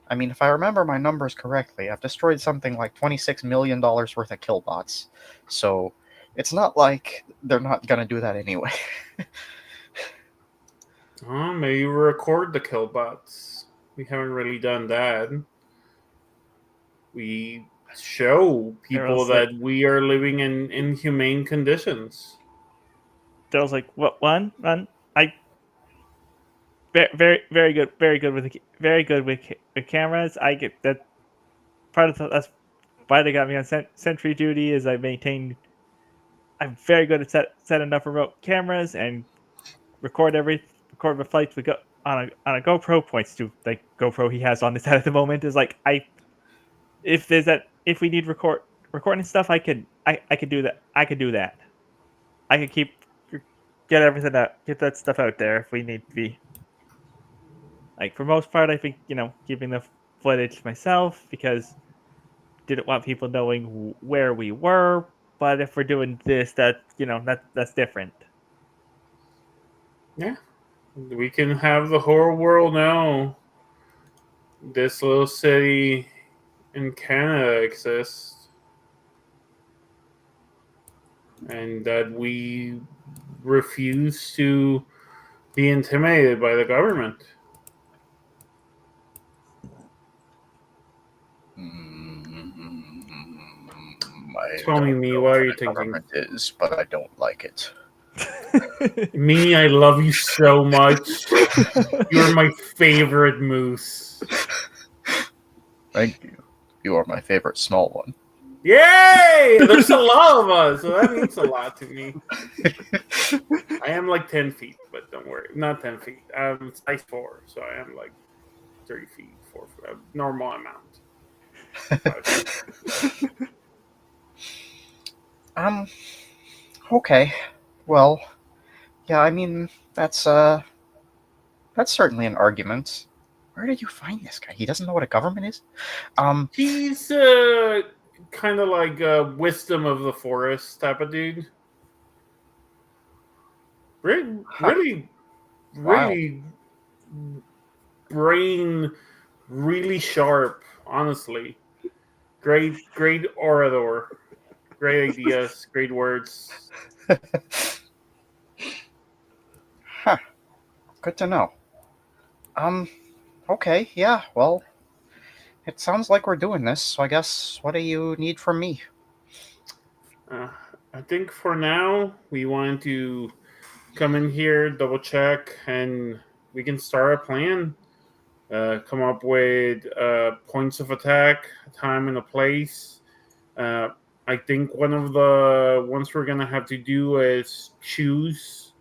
I mean, if I remember my numbers correctly, I've destroyed something like $26 million worth of killbots. So it's not like they're not going to do that anyway. Oh, maybe we record the killbots. We haven't really done that. We show people Daryl's like, that we are living in inhumane conditions. Daryl's like, what one? One? I very good, very good with cameras. I get that part of that's why they got me on sentry duty. Is I maintain. I'm very good at setting up remote cameras and record the flights we go on a GoPro. Points to like GoPro he has on his head at the moment. Is like if we need recording stuff, I could do that. I could do that. I could get everything out, get that stuff out there if we need to be. Like for most part, I think keeping the footage myself because didn't want people knowing where we were. But if we're doing this, that's different. Yeah, we can have the whole world know this little city in Canada exists and that we refuse to be intimidated by the government. I Tell don't me, know what what are you a thinking? government is, but I don't like it. Me, I love you so much. You're my favorite moose. Thank you. You are my favorite small one. Yay! There's a lot of us, so that means a lot to me. I am like 10 feet, but don't worry. Not 10 feet. I'm size 4, so I am like 30 feet, 4 foot. A normal amount. 5 feet. Okay. Well, yeah, I mean, that's certainly an argument. Where did you find this guy? He doesn't know what a government is? He's kind of like wisdom of the forest type of dude. Really, Huh. really, Wild. really brain, really sharp. Honestly, great orator, great ideas, great words. Huh. Good to know. Okay, yeah, well, it sounds like we're doing this, so I guess what do you need from me? Uh, I think for now we want to come in here, double check, and we can start a plan. Come up with points of attack, a time and a place. Uh, I think one of the ones we're gonna have to do is choose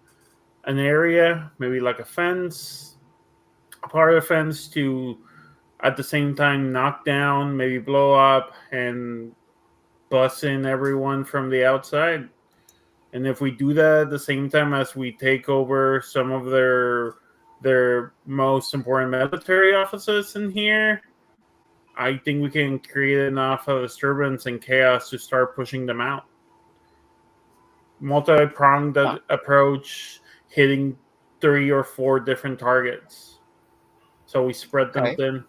an area, maybe like a fence, a part of a fence to at the same time knock down, maybe blow up, and bust in everyone from the outside. And if we do that at the same time as we take over some of their most important military offices in here, I think we can create enough of disturbance and chaos to start pushing them out. Multi-pronged Huh. approach, hitting 3 or 4 different targets. So we spread them Okay. thin.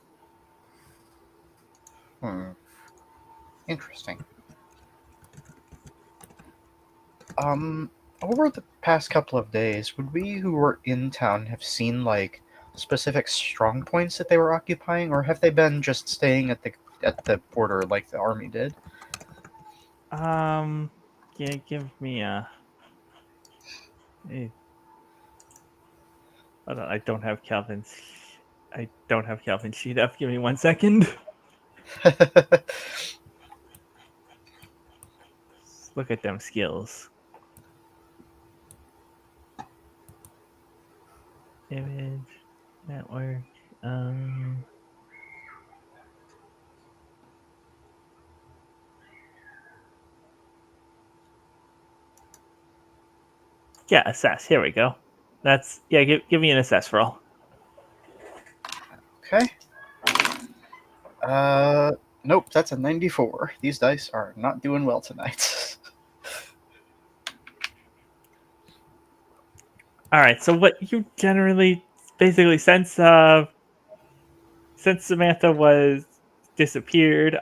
Hmm. Interesting. Over the past couple of days, would we who were in town have seen like specific strong points that they were occupying, or have they been just staying at the border like the army did? Yeah, give me a. eh, Hold on, I don't have Calvin's. I don't have Calvin's sheet up. Give me 1 second. Look at them skills. Image, network. Um. Yeah, assess. Here we go. That's yeah. Give me an assess roll. Okay. Uh, nope, that's a 94. These dice are not doing well tonight. All right. So what you generally basically since Samantha was disappeared,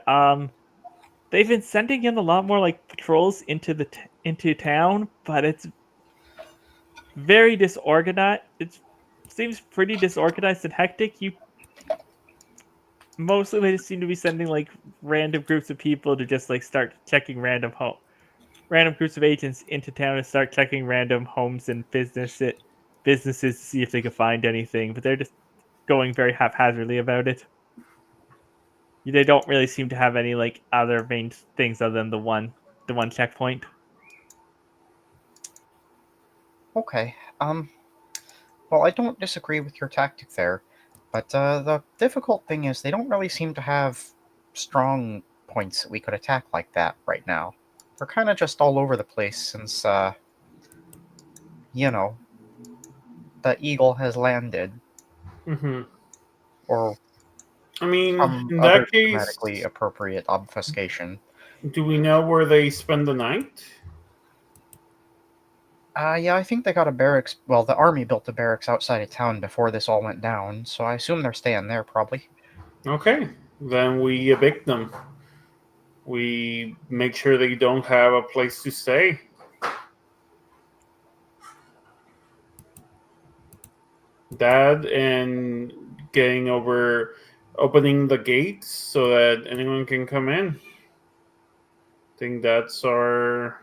they've been sending in a lot more like patrols into town, but it's very disorganized. It seems pretty disorganized and hectic. You mostly they just seem to be sending like random groups of people to just like start checking random groups of agents into town and start checking random homes and businesses to see if they can find anything. But they're just going very haphazardly about it. They don't really seem to have any like other main things other than the one checkpoint. Okay. Well, I don't disagree with your tactic there, but the difficult thing is they don't really seem to have strong points that we could attack like that right now. We're kind of just all over the place since, you know, the eagle has landed, Hmm. or I mean, some in other that case, thematically appropriate obfuscation. do we know where they spend the night? Yeah, I think they got a barracks. Well, the army built a barracks outside of town before this all went down, so I assume they're staying there probably. Okay, then we evict them. We make sure they don't have a place to stay. That and getting over opening the gates so that anyone can come in. I think that's our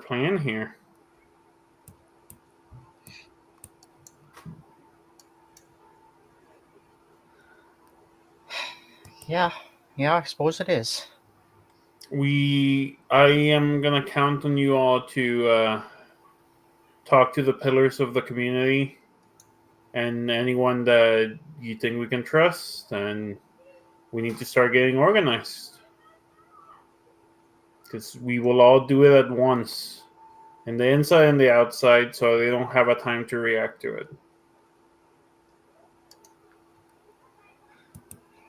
plan here. Yeah, yeah, I suppose it is. I am gonna count on you all to talk to the pillars of the community and anyone that you think we can trust, and we need to start getting organized because we will all do it at once, and the inside and the outside, so they don't have a time to react to it.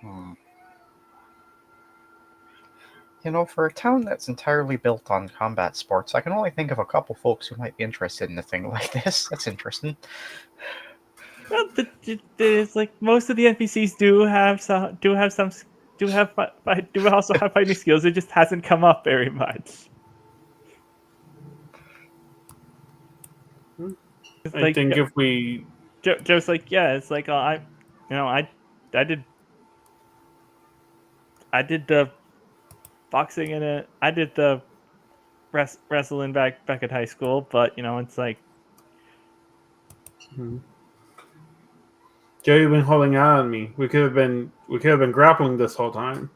Hmm. For a town that's entirely built on combat sports, I can only think of a couple folks who might be interested in a thing like this. That's interesting. Well, it's like most of the NPCs do also have fighting skills. It just hasn't come up very much. It's I like think if we Joe's like, yeah, it's like I did the boxing I did the wrestling back at high school, but it's like Joe, you've been holding out on me. We could have been grappling this whole time.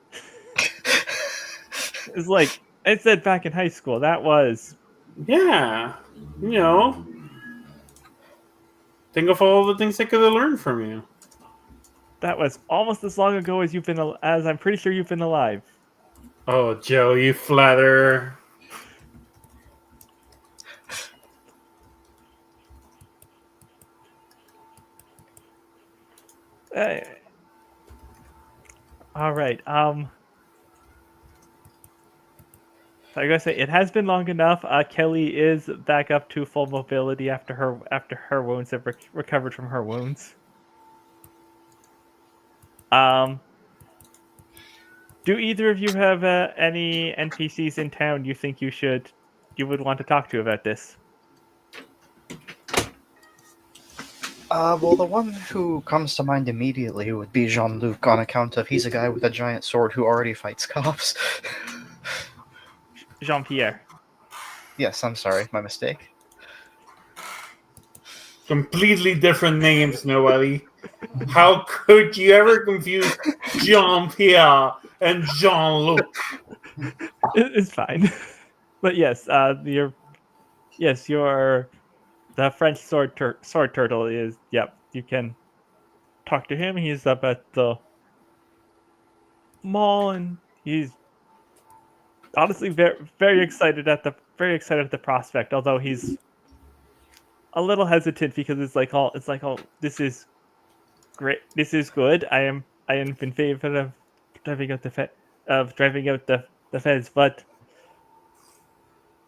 it's like I said back in high school. That was Yeah, you know, think of all the things I could have learned from you. almost as long ago as as I'm pretty sure you've been alive. Oh, Joe, you flatter. Uh, all right. So I gotta say it has been long enough. Kelly is back up to full mobility after her wounds have recovered from her wounds. Um, do either of you have any NPCs in town you think you would want to talk to about this? Well, the one who comes to mind immediately would be Jean-Luc, on account of he's a guy with a giant sword who already fights cops. Jean-Pierre. Yes, I'm sorry, my mistake. Completely different names, nobody. How could you ever confuse Jean-Pierre and Jean-Luc? It's fine. But yes, your the French sword turtle is, yep, you can talk to him. He's up at the mall and he's honestly very excited at the prospect, although he's a little hesitant because it's like this is great. This is good. I am in favor of driving out driving out the feds, but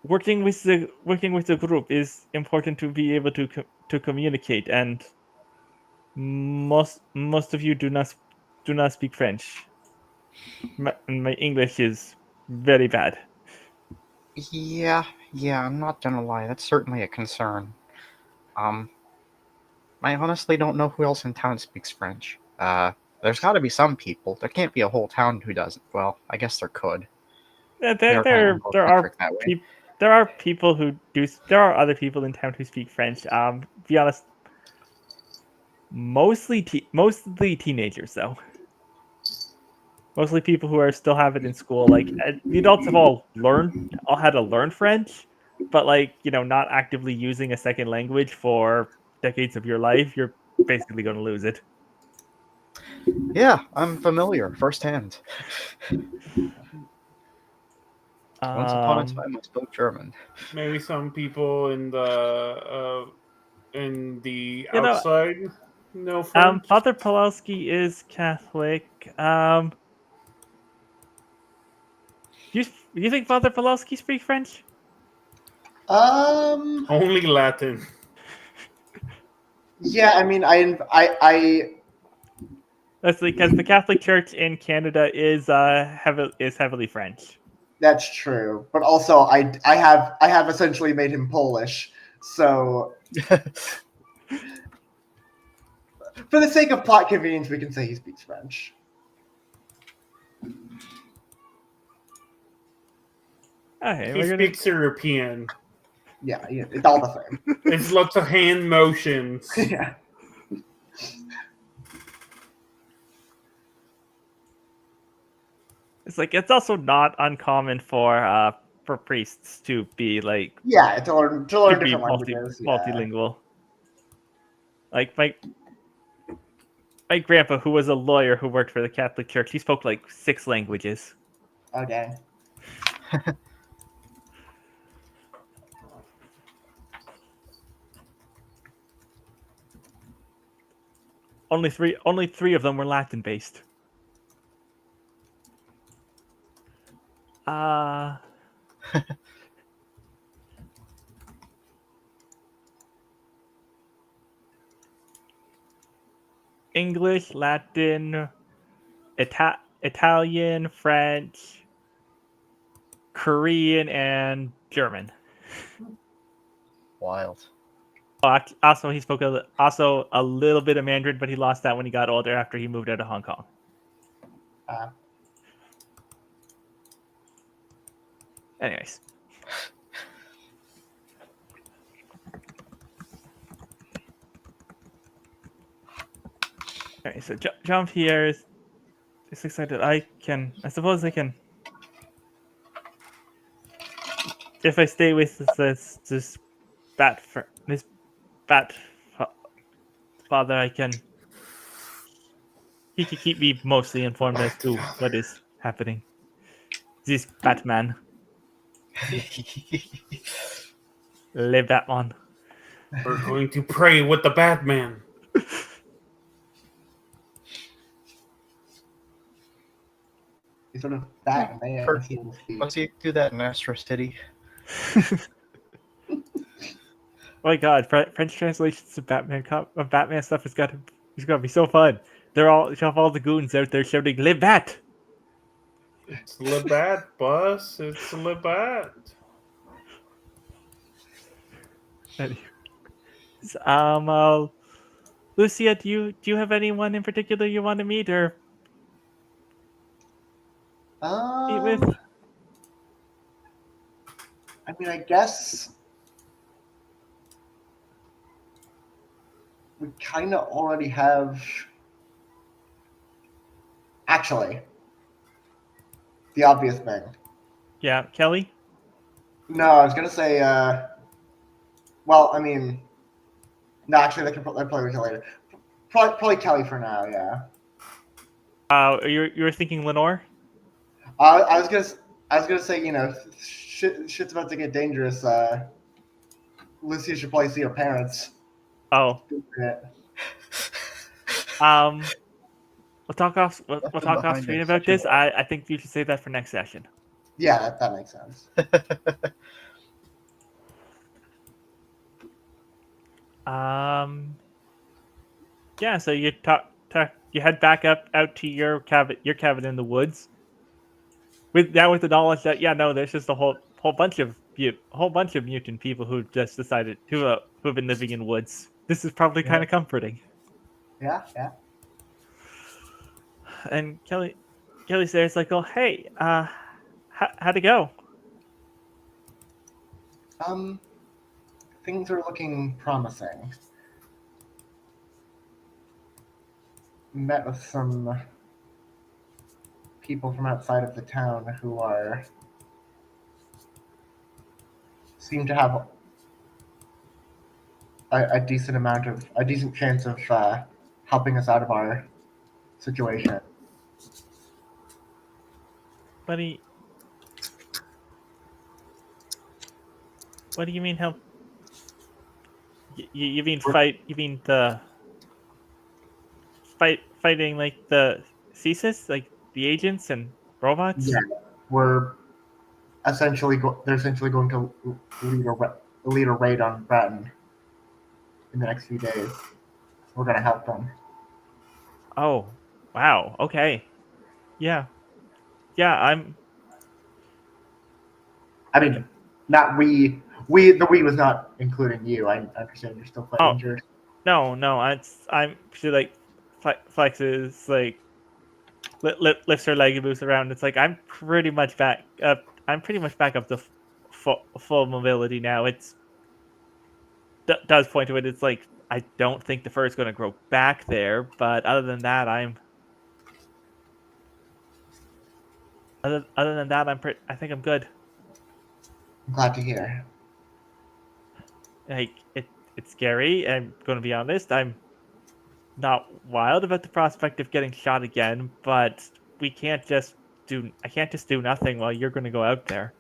working with the group is important to be able to communicate, and most of you do not speak French. My English is very bad. Yeah, I'm not gonna lie, that's certainly a concern. Um, I honestly don't know who else in town speaks French. There's gotta be some people. There can't be a whole town who doesn't. Well, I guess there could. Yeah, They are kind of there are Anglo-centric that way. there are people who do. There are other people in town who speak French. Be honest, mostly teenagers though. Mostly people who are still have it in school. Like the adults have all had to learn French, but not actively using a second language for decades of your life. You're basically going to lose it. Yeah, I'm familiar firsthand. Once upon a Um, time, I spoke German. Maybe some people in the you know, outside know French. Father Pawlowski is Catholic. Do you think Father Pawlowski speaks French? Only Latin. Yeah, I mean, I That's because the Catholic Church in Canada is heavily French. that's true, but also I have essentially made him Polish, so for the sake of plot convenience, we can say he speaks French. Okay, He speaks European. Yeah, it's all the same. It's lots of hand motions. Yeah. It's like it's also not uncommon for priests to be like Yeah, to learn different languages. Yeah. multilingual. Like my grandpa, who was a lawyer who worked for the Catholic Church, he spoke like 6 languages. Oh dang. Only three of them were Latin based. Uh, English, Latin, Italian, French, Korean, and German. Wild. Oh, also, he spoke also a little bit of Mandarin, but he lost that when he got older after he moved out of Hong Kong. Uh, Anyways. Okay, so jump here is excited. I suppose I can, if I stay with this this bat father, he can keep me mostly informed as to what is happening. This Batman, le Batman. We're going to pray with the Batman. he's sort of Batman. Let's do that in Astro City. Oh my God, French translations of Batman stuff it's got to be so fun. You have all the goons out there shouting "Le Bat." It's Le Bat, boss. It's Le Bat. Anyways, Lucia, do you have anyone in particular you want to meet or meet with? I mean, I guess we kind of already have. Actually, the obvious thing. Yeah, Kelly. No, I was gonna say. Well, I mean, no. Actually, they're probably with you later. Probably Kelly for now. Yeah. You were thinking Lenore? I was gonna say, shit's about to get dangerous. Lucia should probably see her parents. Oh, Yeah. we'll talk off screen about this. I think you should save that for next session. Yeah, that makes sense. Yeah. So you you head back out to your cabin in the woods. With the knowledge that there's just a whole bunch of mutant people who just decided who've been living in woods. This is probably kind of comforting. Yeah, yeah. And Kelly's there. It's like, oh hey, how'd it go? Things are looking promising. Met with some people from outside of the town who seem to have a decent chance of helping us out of our situation. What do you mean help? You mean fight? You mean the fighting like the CSIS, like the agents and robots? Yeah, we're they're essentially going to lead a raid on Bratton in the next few days. We're gonna help them. Oh, wow. Okay. Yeah. Yeah. I mean, not we. The we was not including you. I understand you're still quite injured. No. I'm she like flexes like lifts her leg and moves around. It's like I'm pretty much back up. I'm pretty much back up to full mobility now. It's does point to it. It's like I don't think the fur is going to grow back there, but other than that, I think I'm good. I'm glad to hear. Like it's scary. I'm going to be honest. I'm not wild about the prospect of getting shot again, but I can't just do nothing while you're going to go out there.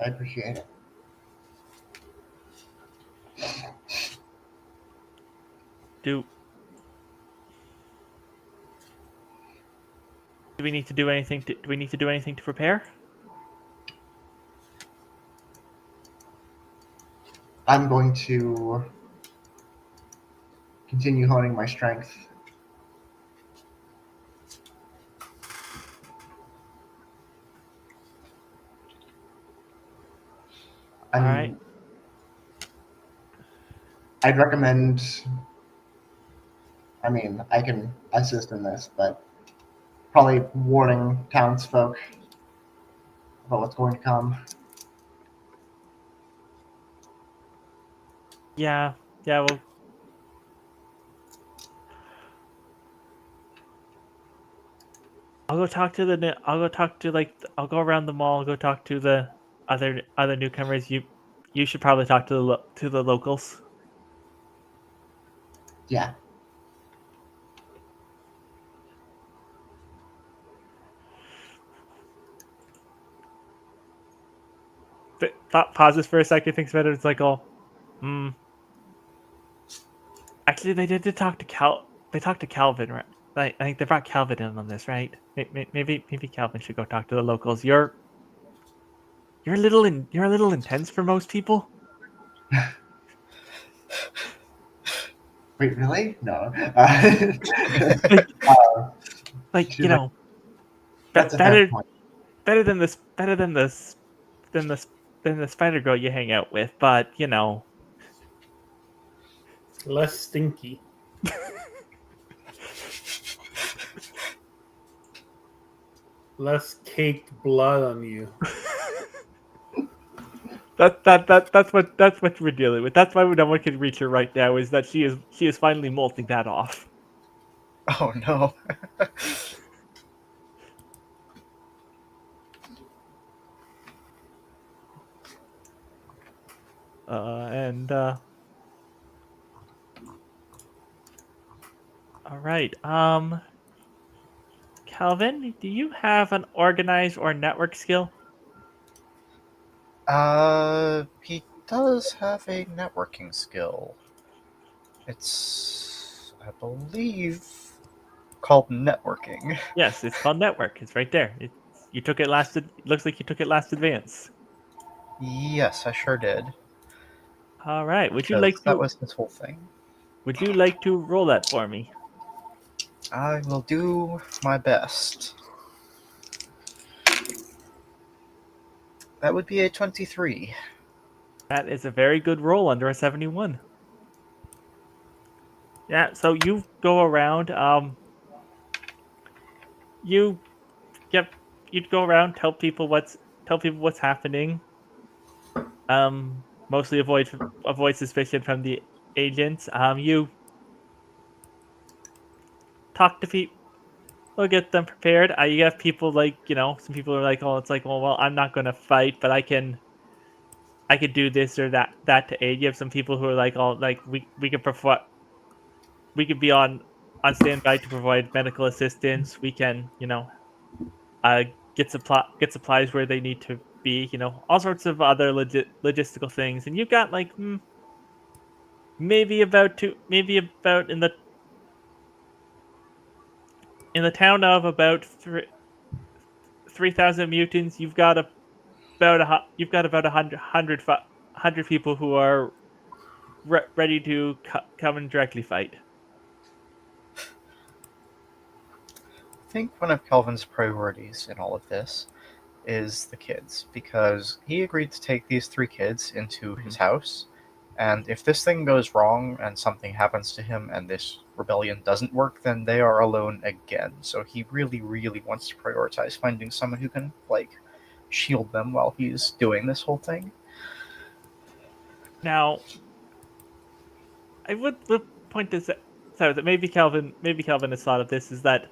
I appreciate it. Do we need to do anything? Do we need to do anything to prepare? I'm going to continue honing my strength. All right. I'd recommend. I mean, I can assist in this, but probably warning townsfolk about what's going to come. Yeah. Yeah. Well, I'll go talk to the. I'll go talk to I'll go around the mall. Go talk to the other newcomers. You should probably talk to the locals. Yeah. Thought pauses for a second. Thinks about it. It's like, oh, hmm. Actually, they did talk to Cal. They talked to Calvin, right? I think they brought Calvin in on this, right? Maybe Calvin should go talk to the locals. You're a little intense for most people. Wait, really? No. Like, Uh, like she's like, that's a fair better point. better than this than this than the spider girl you hang out with. But Less stinky. Less caked blood on you. that's what we're dealing with. That's why no one can reach her right now. Is that she is finally molting that off. Oh no. And all right. Calvin, do you have an organize or network skill? He does have a networking skill. It's, I believe, called networking. Yes, it's called network. It's right there. You took it last. It looks like you took it last advance. Yes, I sure did. All right. Because that was his whole thing. Would you like to roll that for me? I will do my best. That would be a 23. That is a very good roll under a 71. Yeah. So you go around. You yep. You'd go around tell people what's happening. Mostly avoid suspicion from the agents. You talk to people. Get them prepared. You have people some people are like, oh, it's like, well, I'm not going to fight, but I could do this or that to aid. You have some people who are like, oh, like we could perform, we could be on standby to provide medical assistance. We can, uh, get supplies where they need to be. All sorts of other logistical things. And you've got maybe about in the town of about 3,000 mutants. You've got about 100 people who are ready to come and directly fight. I think one of Kelvin's priorities in all of this is the kids, because he agreed to take these 3 kids into his house, and if this thing goes wrong and something happens to him and this rebellion doesn't work, then they are alone again. So he really, really wants to prioritize finding someone who can, shield them while he's doing this whole thing. Now, I would point this out that maybe Calvin has thought of this, is that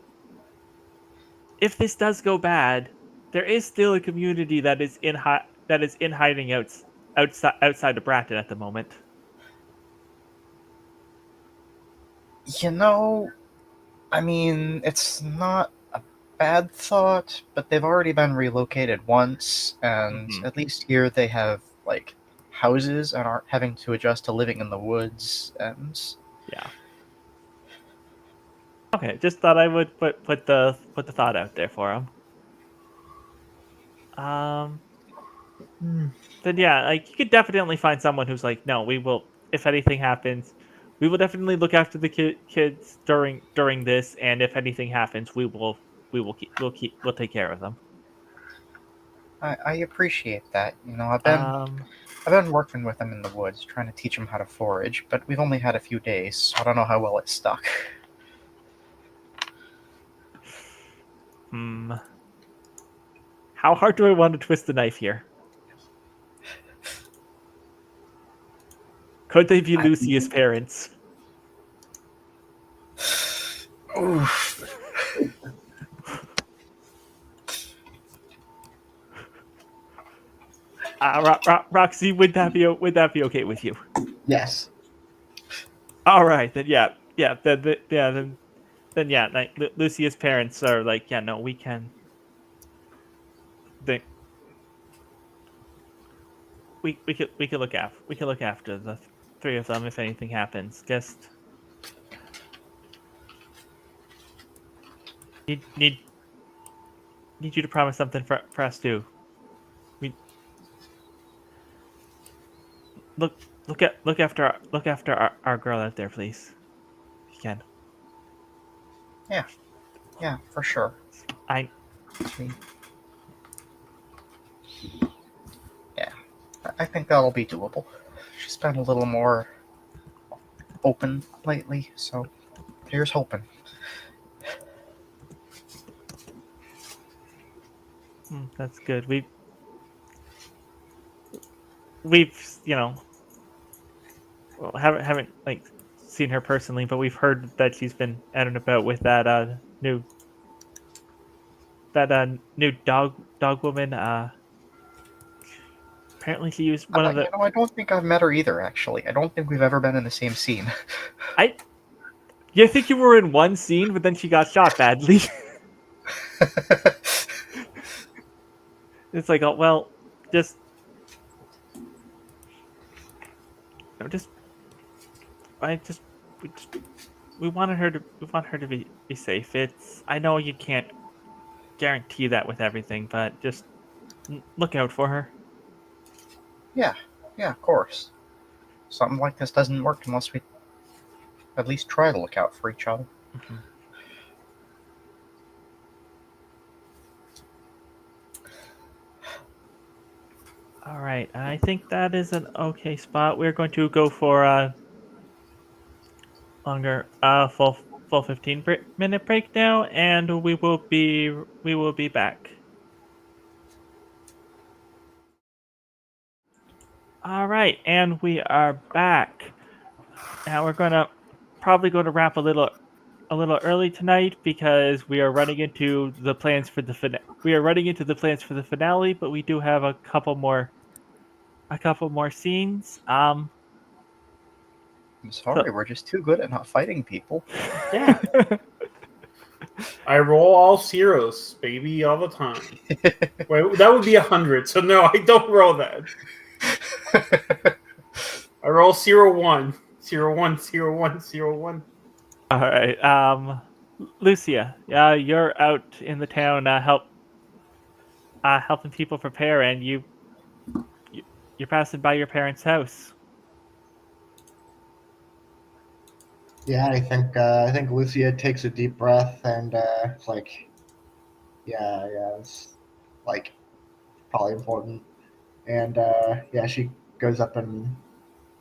if this does go bad, there is still a community that is in hiding outside of Bratton at the moment. I mean, it's not a bad thought, but they've already been relocated once, and at least here they have, houses and aren't having to adjust to living in the woods, and... Yeah. Okay, just thought I would put the thought out there for him. Then yeah, like you could definitely find someone who's like, no, we will. If anything happens, we will definitely look after the kids during this, and if anything happens, we'll take care of them. I appreciate that. Um, I've been working with them in the woods, trying to teach them how to forage, but we've only had a few days, so I don't know how well it's stuck. how hard do I want to twist the knife here? Could they be Lucia's parents? Oof. Roxy, would that be okay with you? Yes. All right, then yeah, then yeah, like Lucia's parents are like, yeah, no, we can. They, we could look after the three of them if anything happens. Just need you to promise something for us too. We look after our girl out there, please. If you can. Yeah, for sure. I Yeah, I think that'll be doable. She's been a little more open lately, so here's hoping. that's good. We've well, haven't like seen her personally, but we've heard that she's been out and about with new dog woman. Apparently she used one of the. I don't think I've met her either, actually. I don't think we've ever been in the same scene. I You think you were in one scene, but then she got shot badly. It's like, oh well, just just I just we just we wanted her to be safe. I know you can't guarantee that with everything, but just look out for her. Yeah, of course. Something like this doesn't work unless we at least try to look out for each other. Mm-hmm. All right, I think that is an okay spot. We're going to go for a longer, full 15-minute break now, and we will be back. All right, and we are back. Now we're probably going to wrap a little early tonight because we are running into the plans for the finale. We are running into the plans for the finale, but we do have a couple more scenes. I'm sorry, we're just too good at not fighting people. Yeah. I roll all zeros, baby, all the time. Wait, that would be 100. So no, I don't roll that. I roll 0-1, 0-1, 0-1, 0-1. All right, Lucia, you're out in the town, helping people prepare, and you're passing by your parents' house. Yeah, I think Lucia takes a deep breath and it's like, yeah, it's like probably important. And yeah, she goes up and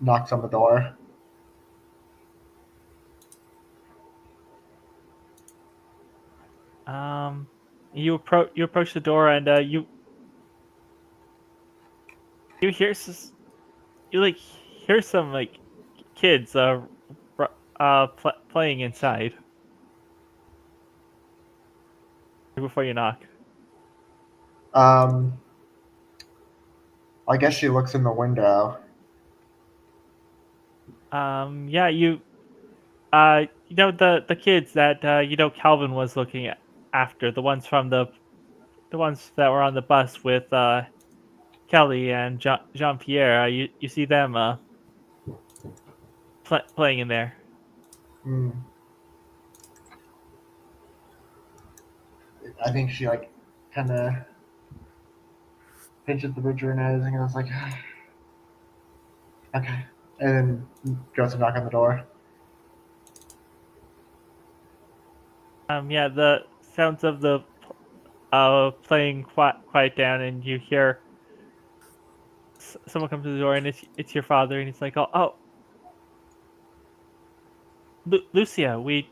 knocks on the door. You approach the door, and you hear some like kids playing inside before you knock. I guess she looks in the window. Yeah, the kids that Calvin was looking after, the ones that were on the bus with Kelly and Jean Pierre. You see them playing in there. Hmm. I think she like kind of pinches the bridge of her nose and goes like, okay, and then goes to knock on the door. Yeah, the sounds of the playing quiet down, and you hear someone come to the door, and it's your father, and he's like, oh, Lucia, we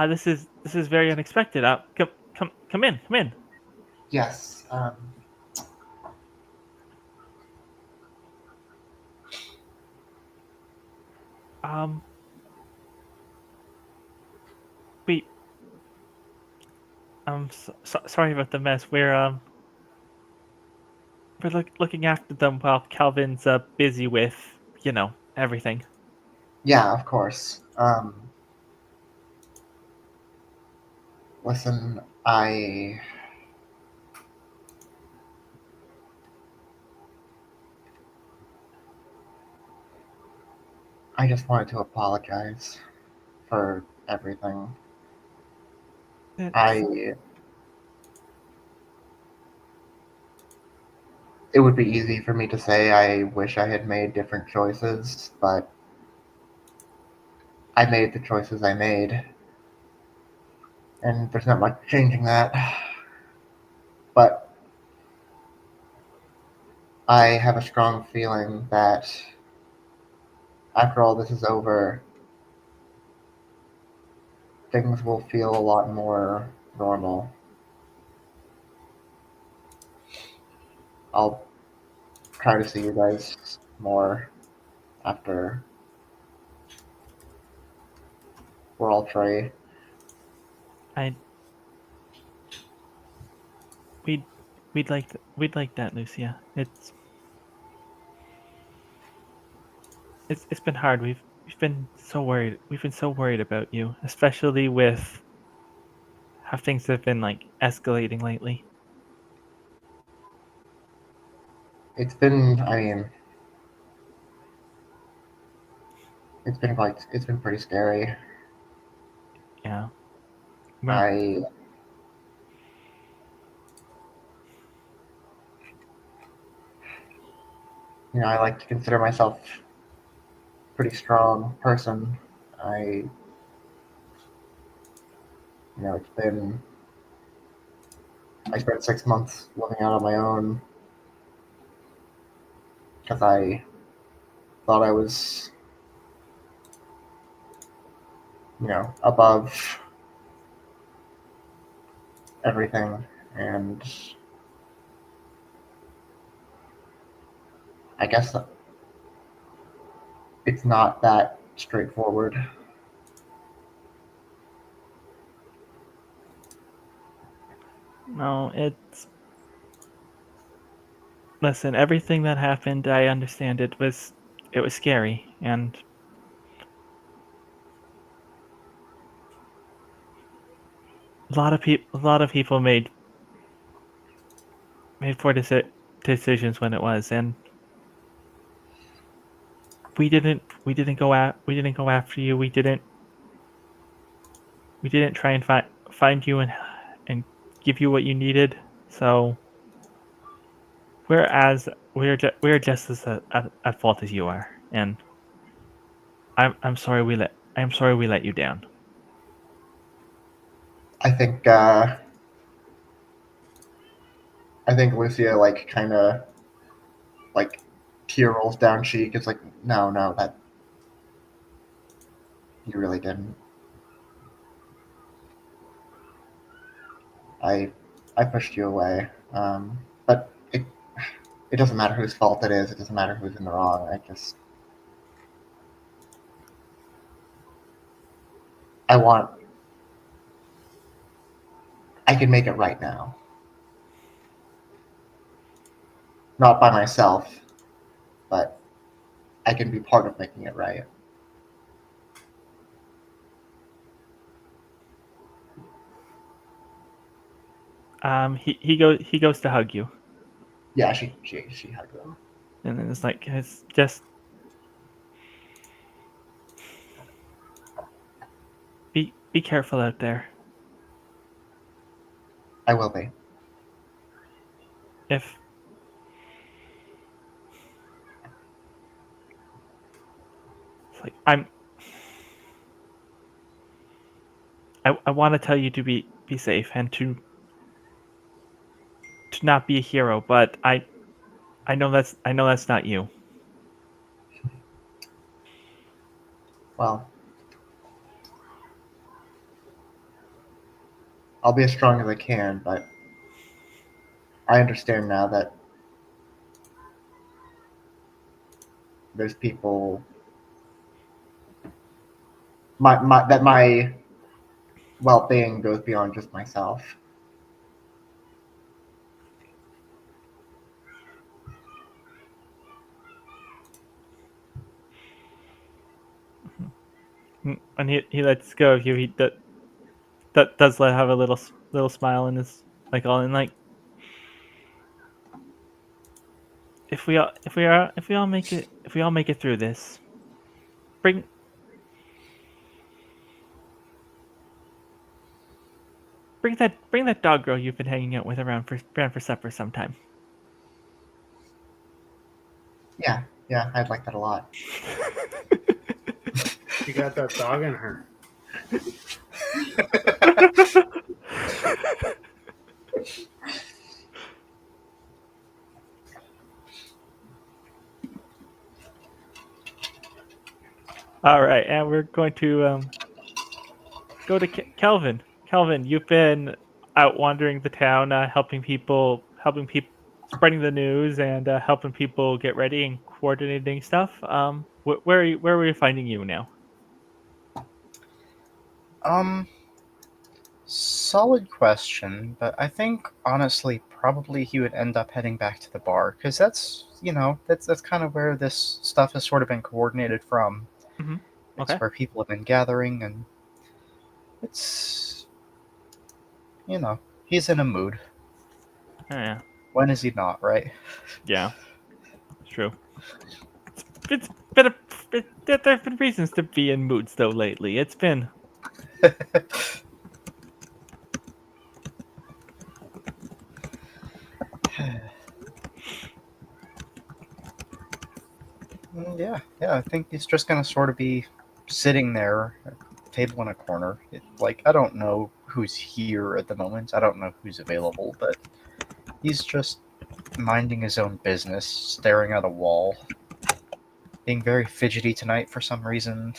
this is very unexpected. Come in, come in. Yes. Um, we sorry about the mess. We're looking after them while Calvin's busy with everything. Yeah, of course. Listen, I just wanted to apologize for everything. It's, It would be easy for me to say I wish I had made different choices, but I made the choices I made, and there's not much changing that. But I have a strong feeling that after all this is over, things will feel a lot more normal. I'll try to see you guys more after we're all free. I we'd we'd like that, Lucia. It's been hard. We've been so worried. We've been so worried about you, especially with how things have been like escalating lately. I mean, it's been pretty scary. Yeah. Well, I, I like to consider myself a pretty strong person. It's been, I spent 6 months living out on my own because I thought I was, above everything. And I guess it's not that straightforward. no, it's listen. Everything that happened, I understand. It was scary, and a lot of people made poor decisions when it was, and we didn't go after you. We didn't try and find you and give you what you needed. So we're just as at fault as you are, and I'm sorry we let you down. I think Lucia like kind of like tear rolls down cheek. It's like no, that you really didn't. I I pushed you away. But it doesn't matter whose fault it is. It doesn't matter who's in the wrong. I want I can make it right now. Not by myself, but I can be part of making it right. He goes to hug you, Yeah, she hugged him. and then it's just Be careful out there. I will be. If it's like I want to tell you to be safe and to not be a hero, but I know that's not you. Well, I'll be as strong as I can, but I understand now that there's people my well-being goes beyond just myself. And he lets go of you. He does have a little smile in his like all in like if we all make it through this, bring bring that dog girl you've been hanging out with around for supper sometime. Yeah, I'd like that a lot. She got that dog in her. All right, and we're going to go to Kelvin. Kelvin, you've been out wandering the town, helping people, spreading the news, and helping people get ready and coordinating stuff. Where are we finding you now? Um, Solid question, but I think honestly, probably he would end up heading back to the bar because that's kind of where this stuff has sort of been coordinated from. Mm-hmm. It's Okay. where people have been gathering, and it's he's in a mood. Oh, yeah. When is he not, right? Yeah. It's true. It's been there have been reasons to be in moods though lately. It's been Yeah, I think he's just gonna sort of be sitting there at the table in a corner. I don't know who's here at the moment. I don't know who's available, but he's just minding his own business, staring at a wall, being very fidgety tonight for some reason.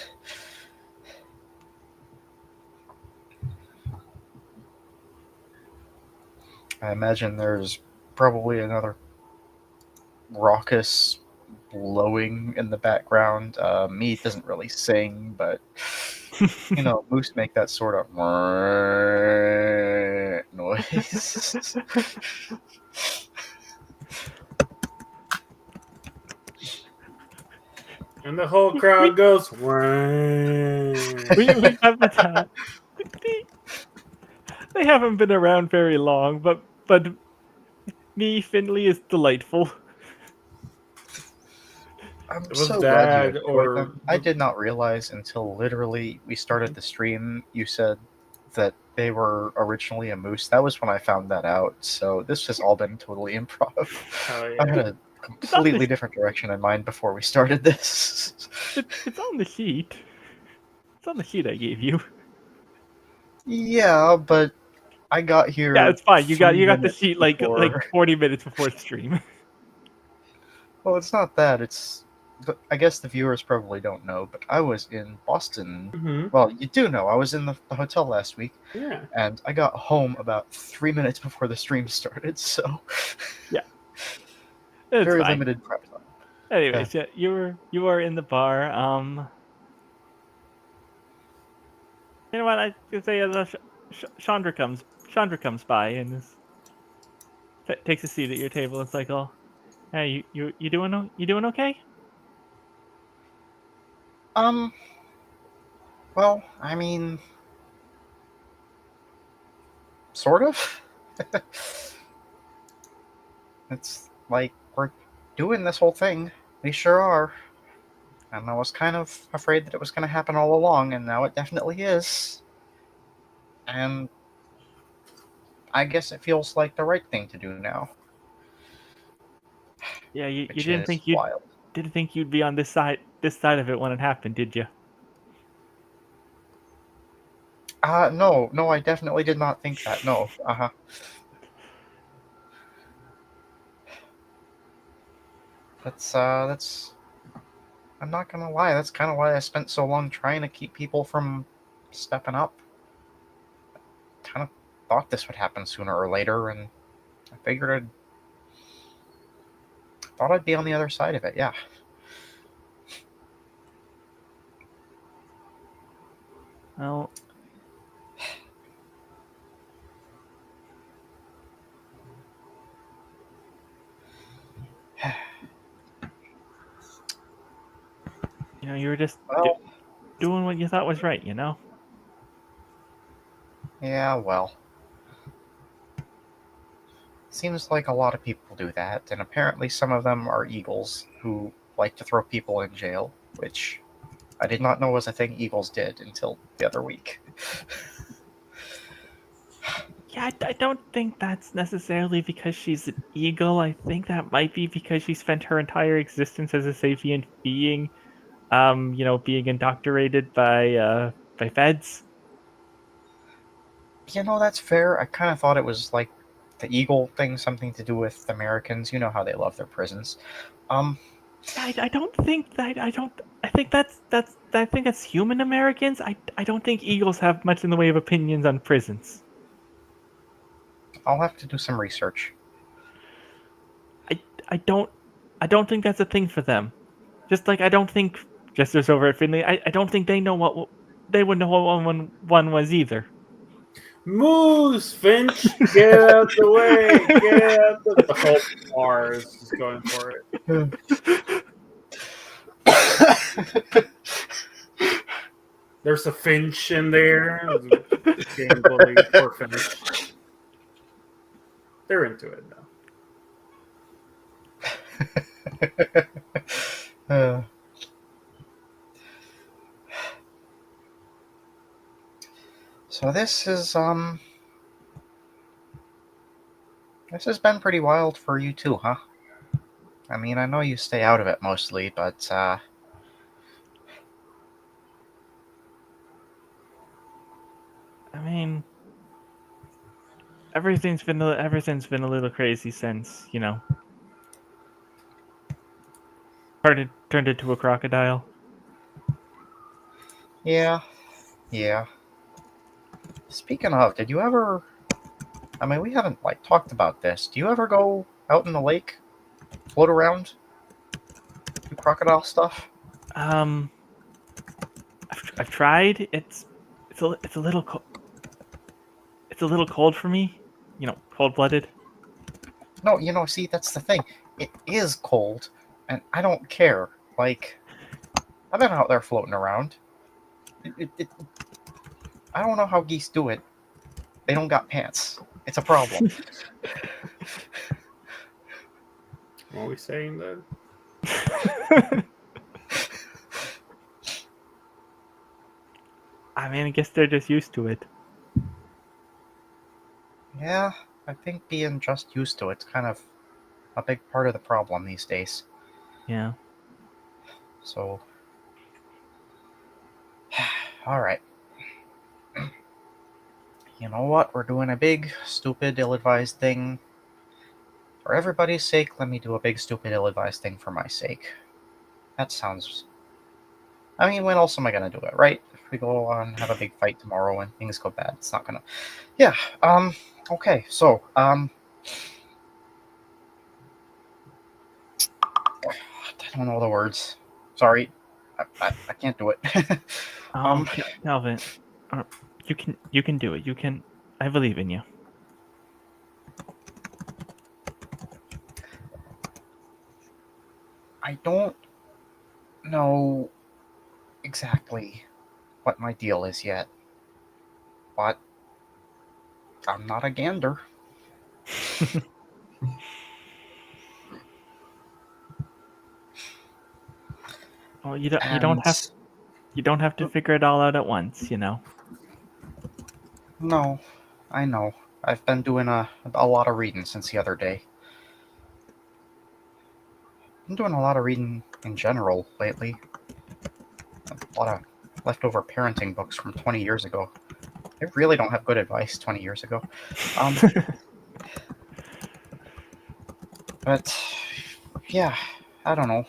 I imagine there's probably another raucous blowing in the background. Mead doesn't really sing, but moose make that sort of noise. And the whole crowd goes, "Wah." we have the town. They haven't been around very long, but me Finley is delightful. I'm It was so glad you Dad enjoyed or them. I did not realize until literally we started the stream, you said that they were originally a moose. That was when I found that out. So this has all been totally improv. Oh, I yeah. had a completely different direction in mind before we started this. It's on the sheet. It's on the sheet I gave you. Yeah, but I got here. Yeah, it's fine. You got 3 the minutes sheet like before. 40 minutes before the stream. Well, it's not that. I guess the viewers probably don't know, but I was in Boston. Mm-hmm. Well, you do know. I was in the hotel last week, Yeah. and I got home about 3 minutes before the stream started, so Yeah. It's very fine. limited prep time. Anyways, yeah, you are in the bar. You know what? I could say Chandra comes by and takes a seat at your table. It's like, oh, hey, you doing okay? Well, I mean, sort of. It's like we're doing this whole thing. We sure are. And I was kind of afraid that it was going to happen all along, and now it definitely is. and I guess it feels like the right thing to do now, Yeah, you which didn't is think wild. you'd be on this side of it when it happened, did you? No, I definitely did not think that. No, that's. I'm not gonna lie. That's kind of why I spent so long trying to keep people from stepping up. Kind of thought this would happen sooner or later, and I figured thought I'd be on the other side of it. Yeah. Well, you were just Well, doing what you thought was right, you know? yeah. Well, seems like a lot of people do that, and apparently some of them are eagles who like to throw people in jail, which I did not know was a thing eagles did until the other week. Yeah, I don't think that's necessarily because she's an eagle. I think that might be because she spent her entire existence as a sapient being, being indoctrinated by feds. That's fair. I kind of thought it was like the eagle thing, something to do with Americans. You know how they love their prisons. Um, I don't think that I don't. I think that's human Americans. I don't think eagles have much in the way of opinions on prisons. I'll have to do some research. I I don't I don't think that's a thing for them. Just like I don't think just as over at Finley, I don't think they know what they would know what one was either. Moose, Finch, get out the way, get out the whole bar is just going for it. There's a Finch in there. Game bully, poor Finch. They're into it now. Uh, so this has been pretty wild for you too, huh? I mean, I know you stay out of it mostly, but I mean, everything's been a little crazy since turned into a crocodile. yeah, yeah. Speaking of, did you ever? I mean, we haven't like talked about this. Do you ever go out in the lake, float around, do crocodile stuff? Um, I've tried. It's a little it's a little cold for me. Cold blooded. No, see, that's the thing. It is cold, and I don't care. Like, I've been out there floating around. I don't know how geese do it. They don't got pants. It's a problem. What are we saying then? I mean, I guess they're just used to it. Yeah, I think being just used to it's kind of a big part of the problem these days. Yeah. So, all right. You know what? We're doing a big, stupid, ill-advised thing. For everybody's sake, let me do a big, stupid, ill-advised thing for my sake. That sounds... I mean, when else am I gonna do it, right? If we go on and have a big fight tomorrow and things go bad, it's not gonna... Yeah, okay, so, I don't know the words. Sorry. I can't do it. Oh, Calvin, you can do it. You can. I believe in you. I don't know exactly what my deal is yet, but I'm not a gander. Well, you And don't have to figure it all out at once. No, I know. I've been doing a lot of reading since the other day. I'm doing a lot of reading in general lately. A lot of leftover parenting books from 20 years ago. They really don't have good advice 20 years ago. But yeah, I don't know.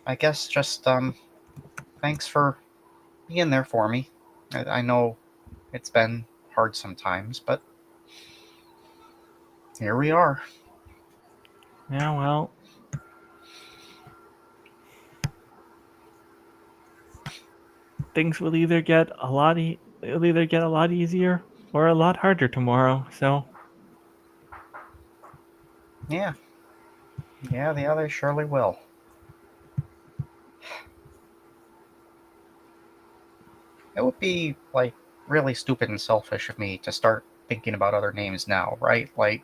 I guess just thanks for being there for me. I know it's been hard sometimes, but here we are. Yeah, well, things will either get a lot it'll either get a lot easier or a lot harder tomorrow. So Yeah, yeah, they surely will. It would be like really stupid and selfish of me to start thinking about other names now, right? Like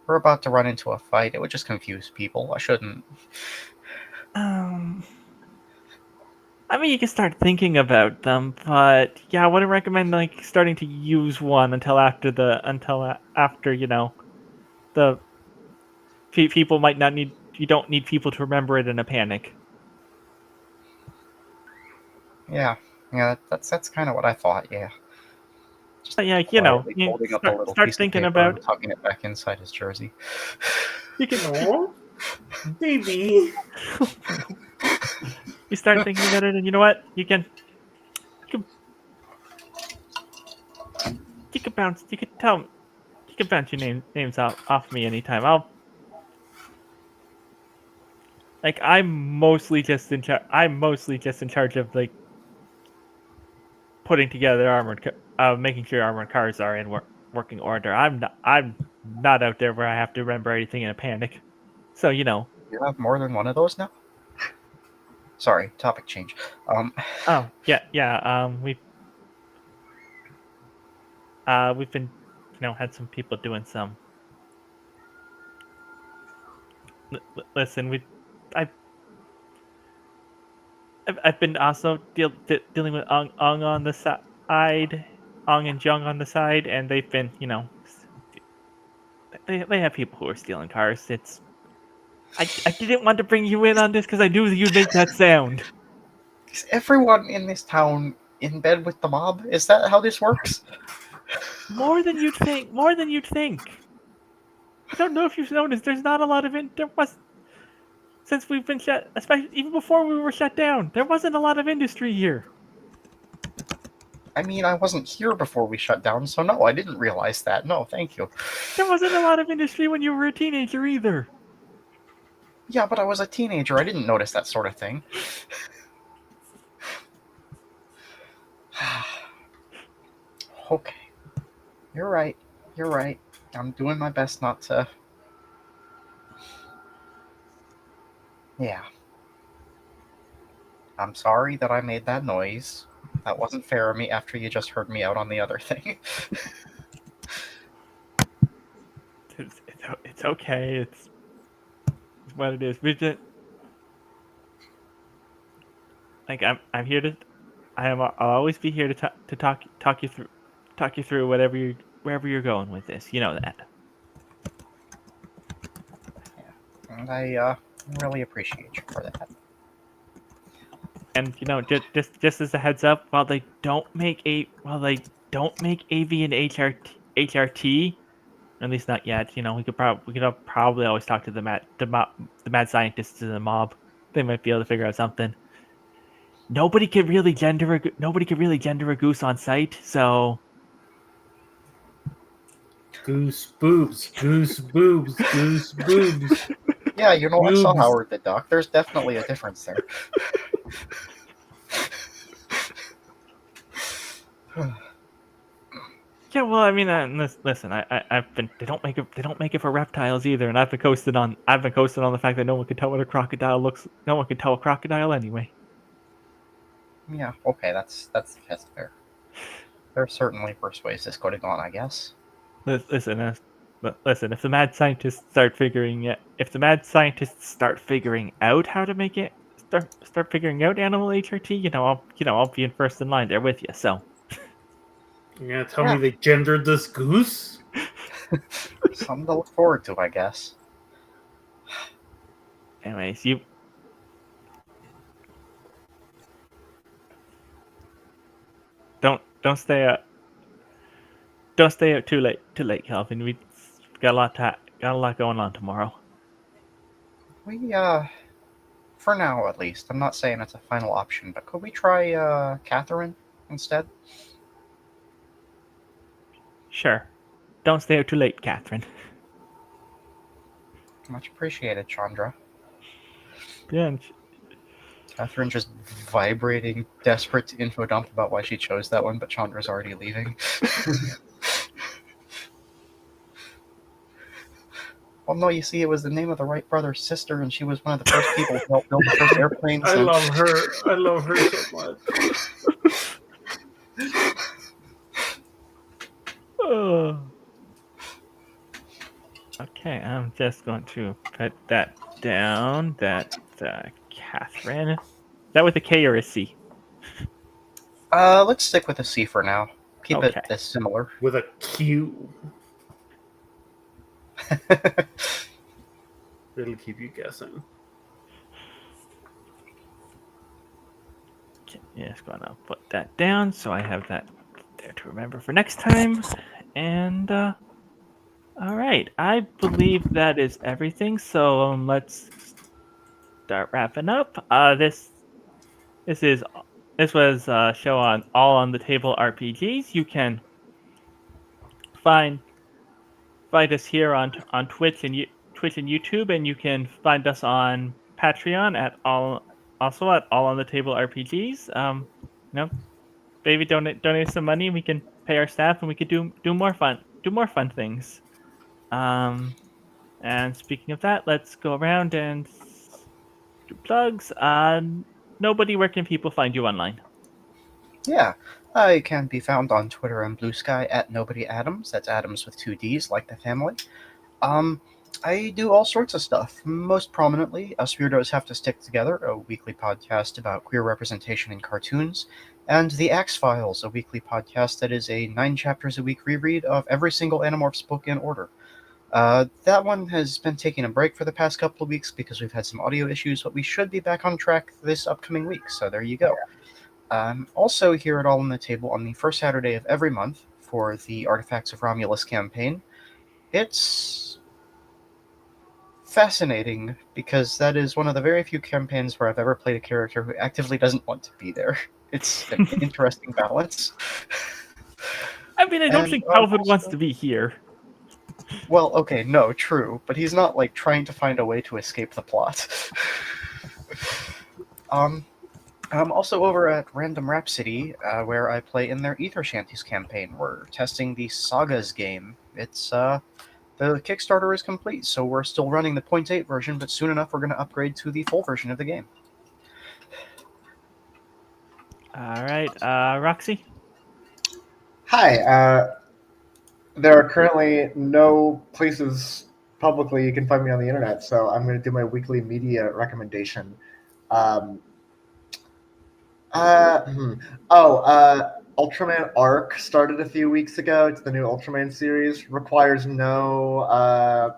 we're about to run into a fight. It would just confuse people. I shouldn't. um I mean, you can start thinking about them, but yeah, I wouldn't recommend like starting to use one until after the people might not need. You don't need people to remember it in a panic. Yeah, yeah. That's kind of what I thought. Yeah, just But yeah, quietly you folding up a start little start piece of thinking paper and about tucking it back inside his jersey. you can No, baby. you start thinking about it, and you know what? You can you can bounce you can tell you can bounce your names off me anytime. I'm mostly just in charge of like putting together making sure armored cars are in working order. I'm not out there where I have to remember anything in a panic. So You have more than one of those now. Sorry, topic change. Um, Oh yeah. We've been had some people doing some. Listen, I've I've been also dealing with Ong on the side, Ong and Jung on the side, and they've been they have people who are stealing cars. I didn't want to bring you in on this because I knew you'd make that sound. is everyone in this town in bed with the mob? Is that how this works? More than you'd think. More than you'd think. I don't know if you've noticed. There's not a lot of there was since we've been shut, especially even before we were shut down. There wasn't a lot of industry here. I mean, I wasn't here before we shut down, so no, I didn't realize that. No, thank you. There wasn't a lot of industry when you were a teenager either. Yeah, but I was a teenager. I didn't notice that sort of thing. Okay. You're right. You're right. I'm doing my best not to. Yeah. I'm sorry that I made that noise. That wasn't fair of me after you just heard me out on the other thing. It's okay. It's what it is. We just like I'm here to I'll always be here to talk you through wherever you're going with this. You know that. And I really appreciate you for that. And just as a heads up, while they don't make AV and HRT, at least not yet. We could probably always talk to the mad scientists in the mob. They might be able to figure out something. Nobody could really gender a goose on sight. So Goose boobs, goose boobs, goose boobs. Yeah, I saw Boobs. Howard the Duck. There's definitely a difference there. yeah, well, I mean, listen, I've been they don't make it for reptiles either, and I've been coasting on the fact that no one can tell what a crocodile looks. No one can tell a crocodile anyway. Yeah, okay, that's fair. There's certainly worse ways this could have gone, I guess. Listen, listen. If the mad scientists start figuring out how to make it, start figuring out animal HRT, I'll be in first in line there with you. So You're gonna tell me they gendered this goose? Something to look forward to, I guess. Anyways, you don't stay up. Don't stay up too late, Calvin. We got a lot going on tomorrow. We, for now at least, I'm not saying it's a final option, but could we try, Catherine instead? Sure. Don't stay up too late, Catherine. Much appreciated, Chandra. Yeah. and sh- Catherine just vibrating, desperate to info dump about why she chose that one, but Chandra's already leaving. Well, no, you see, it was the name of the Wright brothers' sister, and she was one of the first people to help build the first airplanes. I love her. I love her so much. Oh. Okay, I'm just going to put that down. That Catherine. Is that with a K or a C? Let's stick with a C for now. Keep Okay. it this similar. With a Q. It'll keep you guessing. Okay, just gonna put that down so I have that there to remember for next time. And all right, I believe that is everything. So let's start wrapping up. This was a show on All on the Table RPGs. You can find us here on Twitch and YouTube, and you can find us on Patreon at All on the Table RPGs. Maybe donate some money. We can pay our staff, and we could do more fun things. And speaking of that, let's go around and do plugs. Nobody, where can people find you online? Yeah, I can be found on Twitter and Blue Sky at Nobody Adams. That's Adams with 2 Ds, like the family. I do all sorts of stuff. Most prominently, Us Weirdos Have to Stick Together, a weekly podcast about queer representation in cartoons, and The Axe Files, a weekly podcast that is a 9 chapters a week reread of every single Animorphs book in order. That one has been taking a break for the past couple of weeks because we've had some audio issues, but we should be back on track this upcoming week, so there you go. Also here at All on the Table on the first Saturday of every month for the Artifacts of Romulus campaign. It's fascinating because that is one of the very few campaigns where I've ever played a character who actively doesn't want to be there. It's an interesting balance. I mean, I don't think Calvin wants to be here. Well, okay, no, true, but he's not like trying to find a way to escape the plot. I'm also over at Random Rhapsody, where I play in their Ether Shanties campaign. We're testing the Sagas game. It's the Kickstarter is complete, so we're still running the 0.8 version, but soon enough we're going to upgrade to the full version of the game. All right, Roxy. Hi. There are currently no places publicly you can find me on the internet, so I'm going to do my weekly media recommendation. Ultraman Arc started a few weeks ago. It's the new Ultraman series. Requires no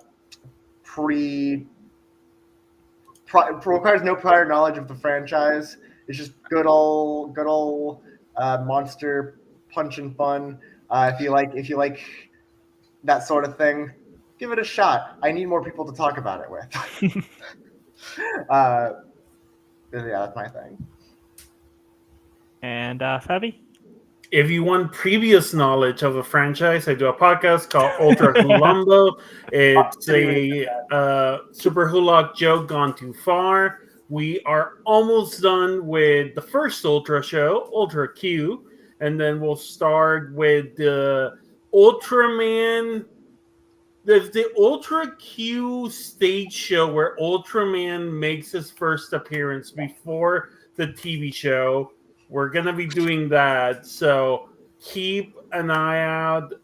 requires no prior knowledge of the franchise. It's just good old monster punching fun. If you like that sort of thing, give it a shot. I need more people to talk about it with. Yeah, that's my thing. And Fabi? If you want previous knowledge of a franchise, I do a podcast called Ultra Hulumbo. It's a Super Hulock joke gone too far. We are almost done with the first Ultra show, Ultra Q, and then we'll start with the Ultraman. There's the Ultra Q stage show where Ultraman makes his first appearance before the TV show. We're going to be doing that, so keep an eye out.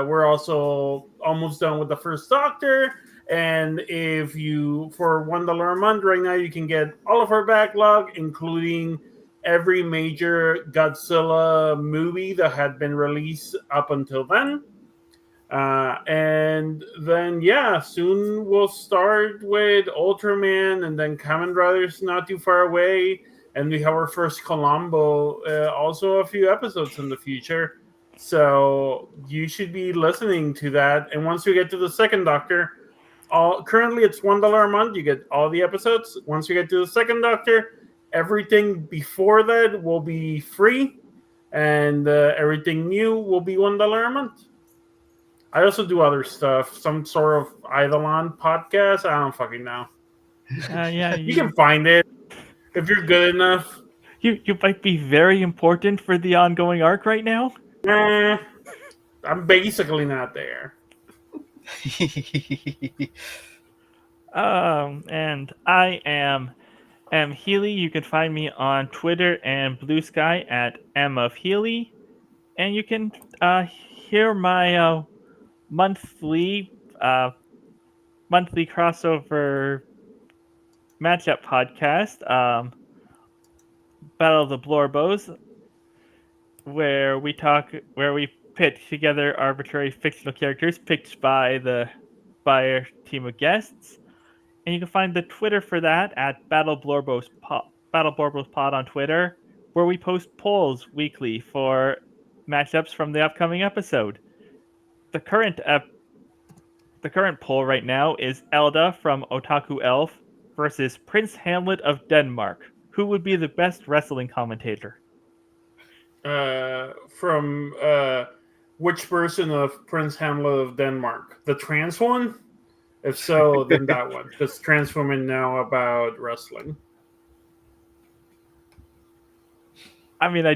We're also almost done with the first Doctor, and if you, for $1 a month right now, you can get all of our backlog, including every major Godzilla movie that had been released up until then. And then, yeah, soon we'll start with Ultraman, and then Kamen Rider's not too far away. And we have our first Colombo, also a few episodes in the future. So you should be listening to that. And once we get to the second Doctor, currently it's $1 a month. You get all the episodes. Once we get to the second Doctor, everything before that will be free, and everything new will be $1 a month. I also do other stuff, some sort of Eidolon podcast. I don't fucking know. Yeah, You can find it if you're good enough. you might be very important for the ongoing arc right now. I'm basically not there. And I am M Healy. You can find me on Twitter and Blue Sky at M of Healy, and you can hear my monthly monthly crossover matchup podcast, Battle of the Blorbos, where we pit together arbitrary fictional characters picked by our team of guests. And you can find the Twitter for that at Battle Blorbos Pod on Twitter, where we post polls weekly for matchups from the upcoming episode. The current poll right now is Elda from Otaku Elf versus Prince Hamlet of Denmark. Who would be the best wrestling commentator? From which version of Prince Hamlet of Denmark? The trans one? If so, then that one, because trans women know about wrestling. I mean, I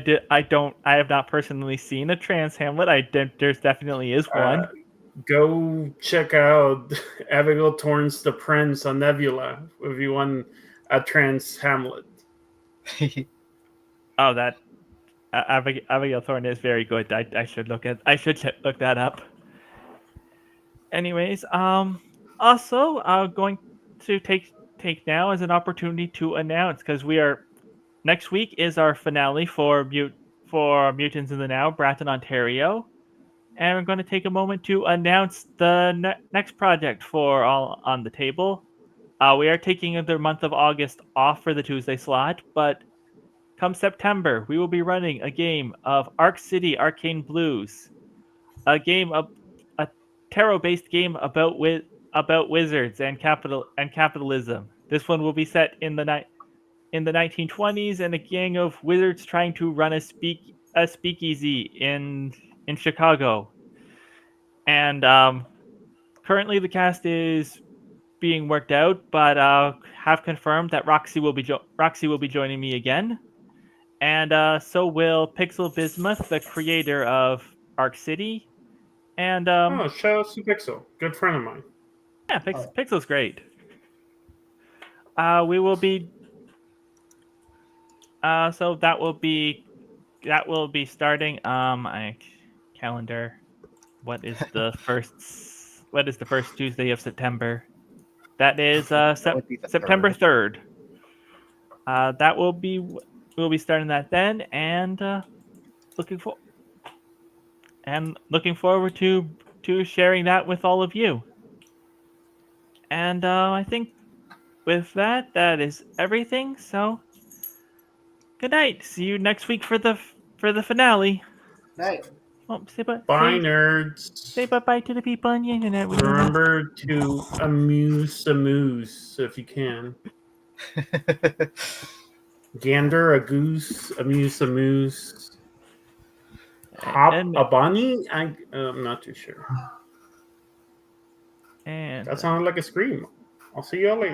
have not personally seen a trans Hamlet. There's definitely is one. Go check out Abigail Torrance the Prince on Nebula if you want a trans Hamlet. Oh, that Abigail Thorne is very good. I should look that up. Anyways, also going to take now as an opportunity to announce, because next week is our finale for Mutants in the Now, Bratton, Ontario, and we're going to take a moment to announce the next project for All on the Table. We are taking the month of August off for the Tuesday slot, but come September, we will be running a game of Arc City Arcane Blues, a tarot-based game about wizards and capitalism. This one will be set in the 1920s, and a gang of wizards trying to run a speakeasy in Chicago. And currently, the cast is being worked out, but have confirmed that Roxy will be joining me again, and so will Pixel Bismuth, the creator of Arc City. And shout out to Pixel, good friend of mine. Yeah, Pixel's great. We will be. So that will be starting. My calendar. What is the first Tuesday of September? That is would be the September 3rd. 3rd. We'll be starting that then, and looking forward to sharing that with all of you. And I think with that is everything. So good night. See you next week for the finale. Night. Oh, Bye, nerds. Say bye to the people on the internet. Remember to amuse the moose if you can. Gander, a goose, amuse the moose. Hop a bunny? I'm not too sure. And that sounded like a scream. I'll see y'all later.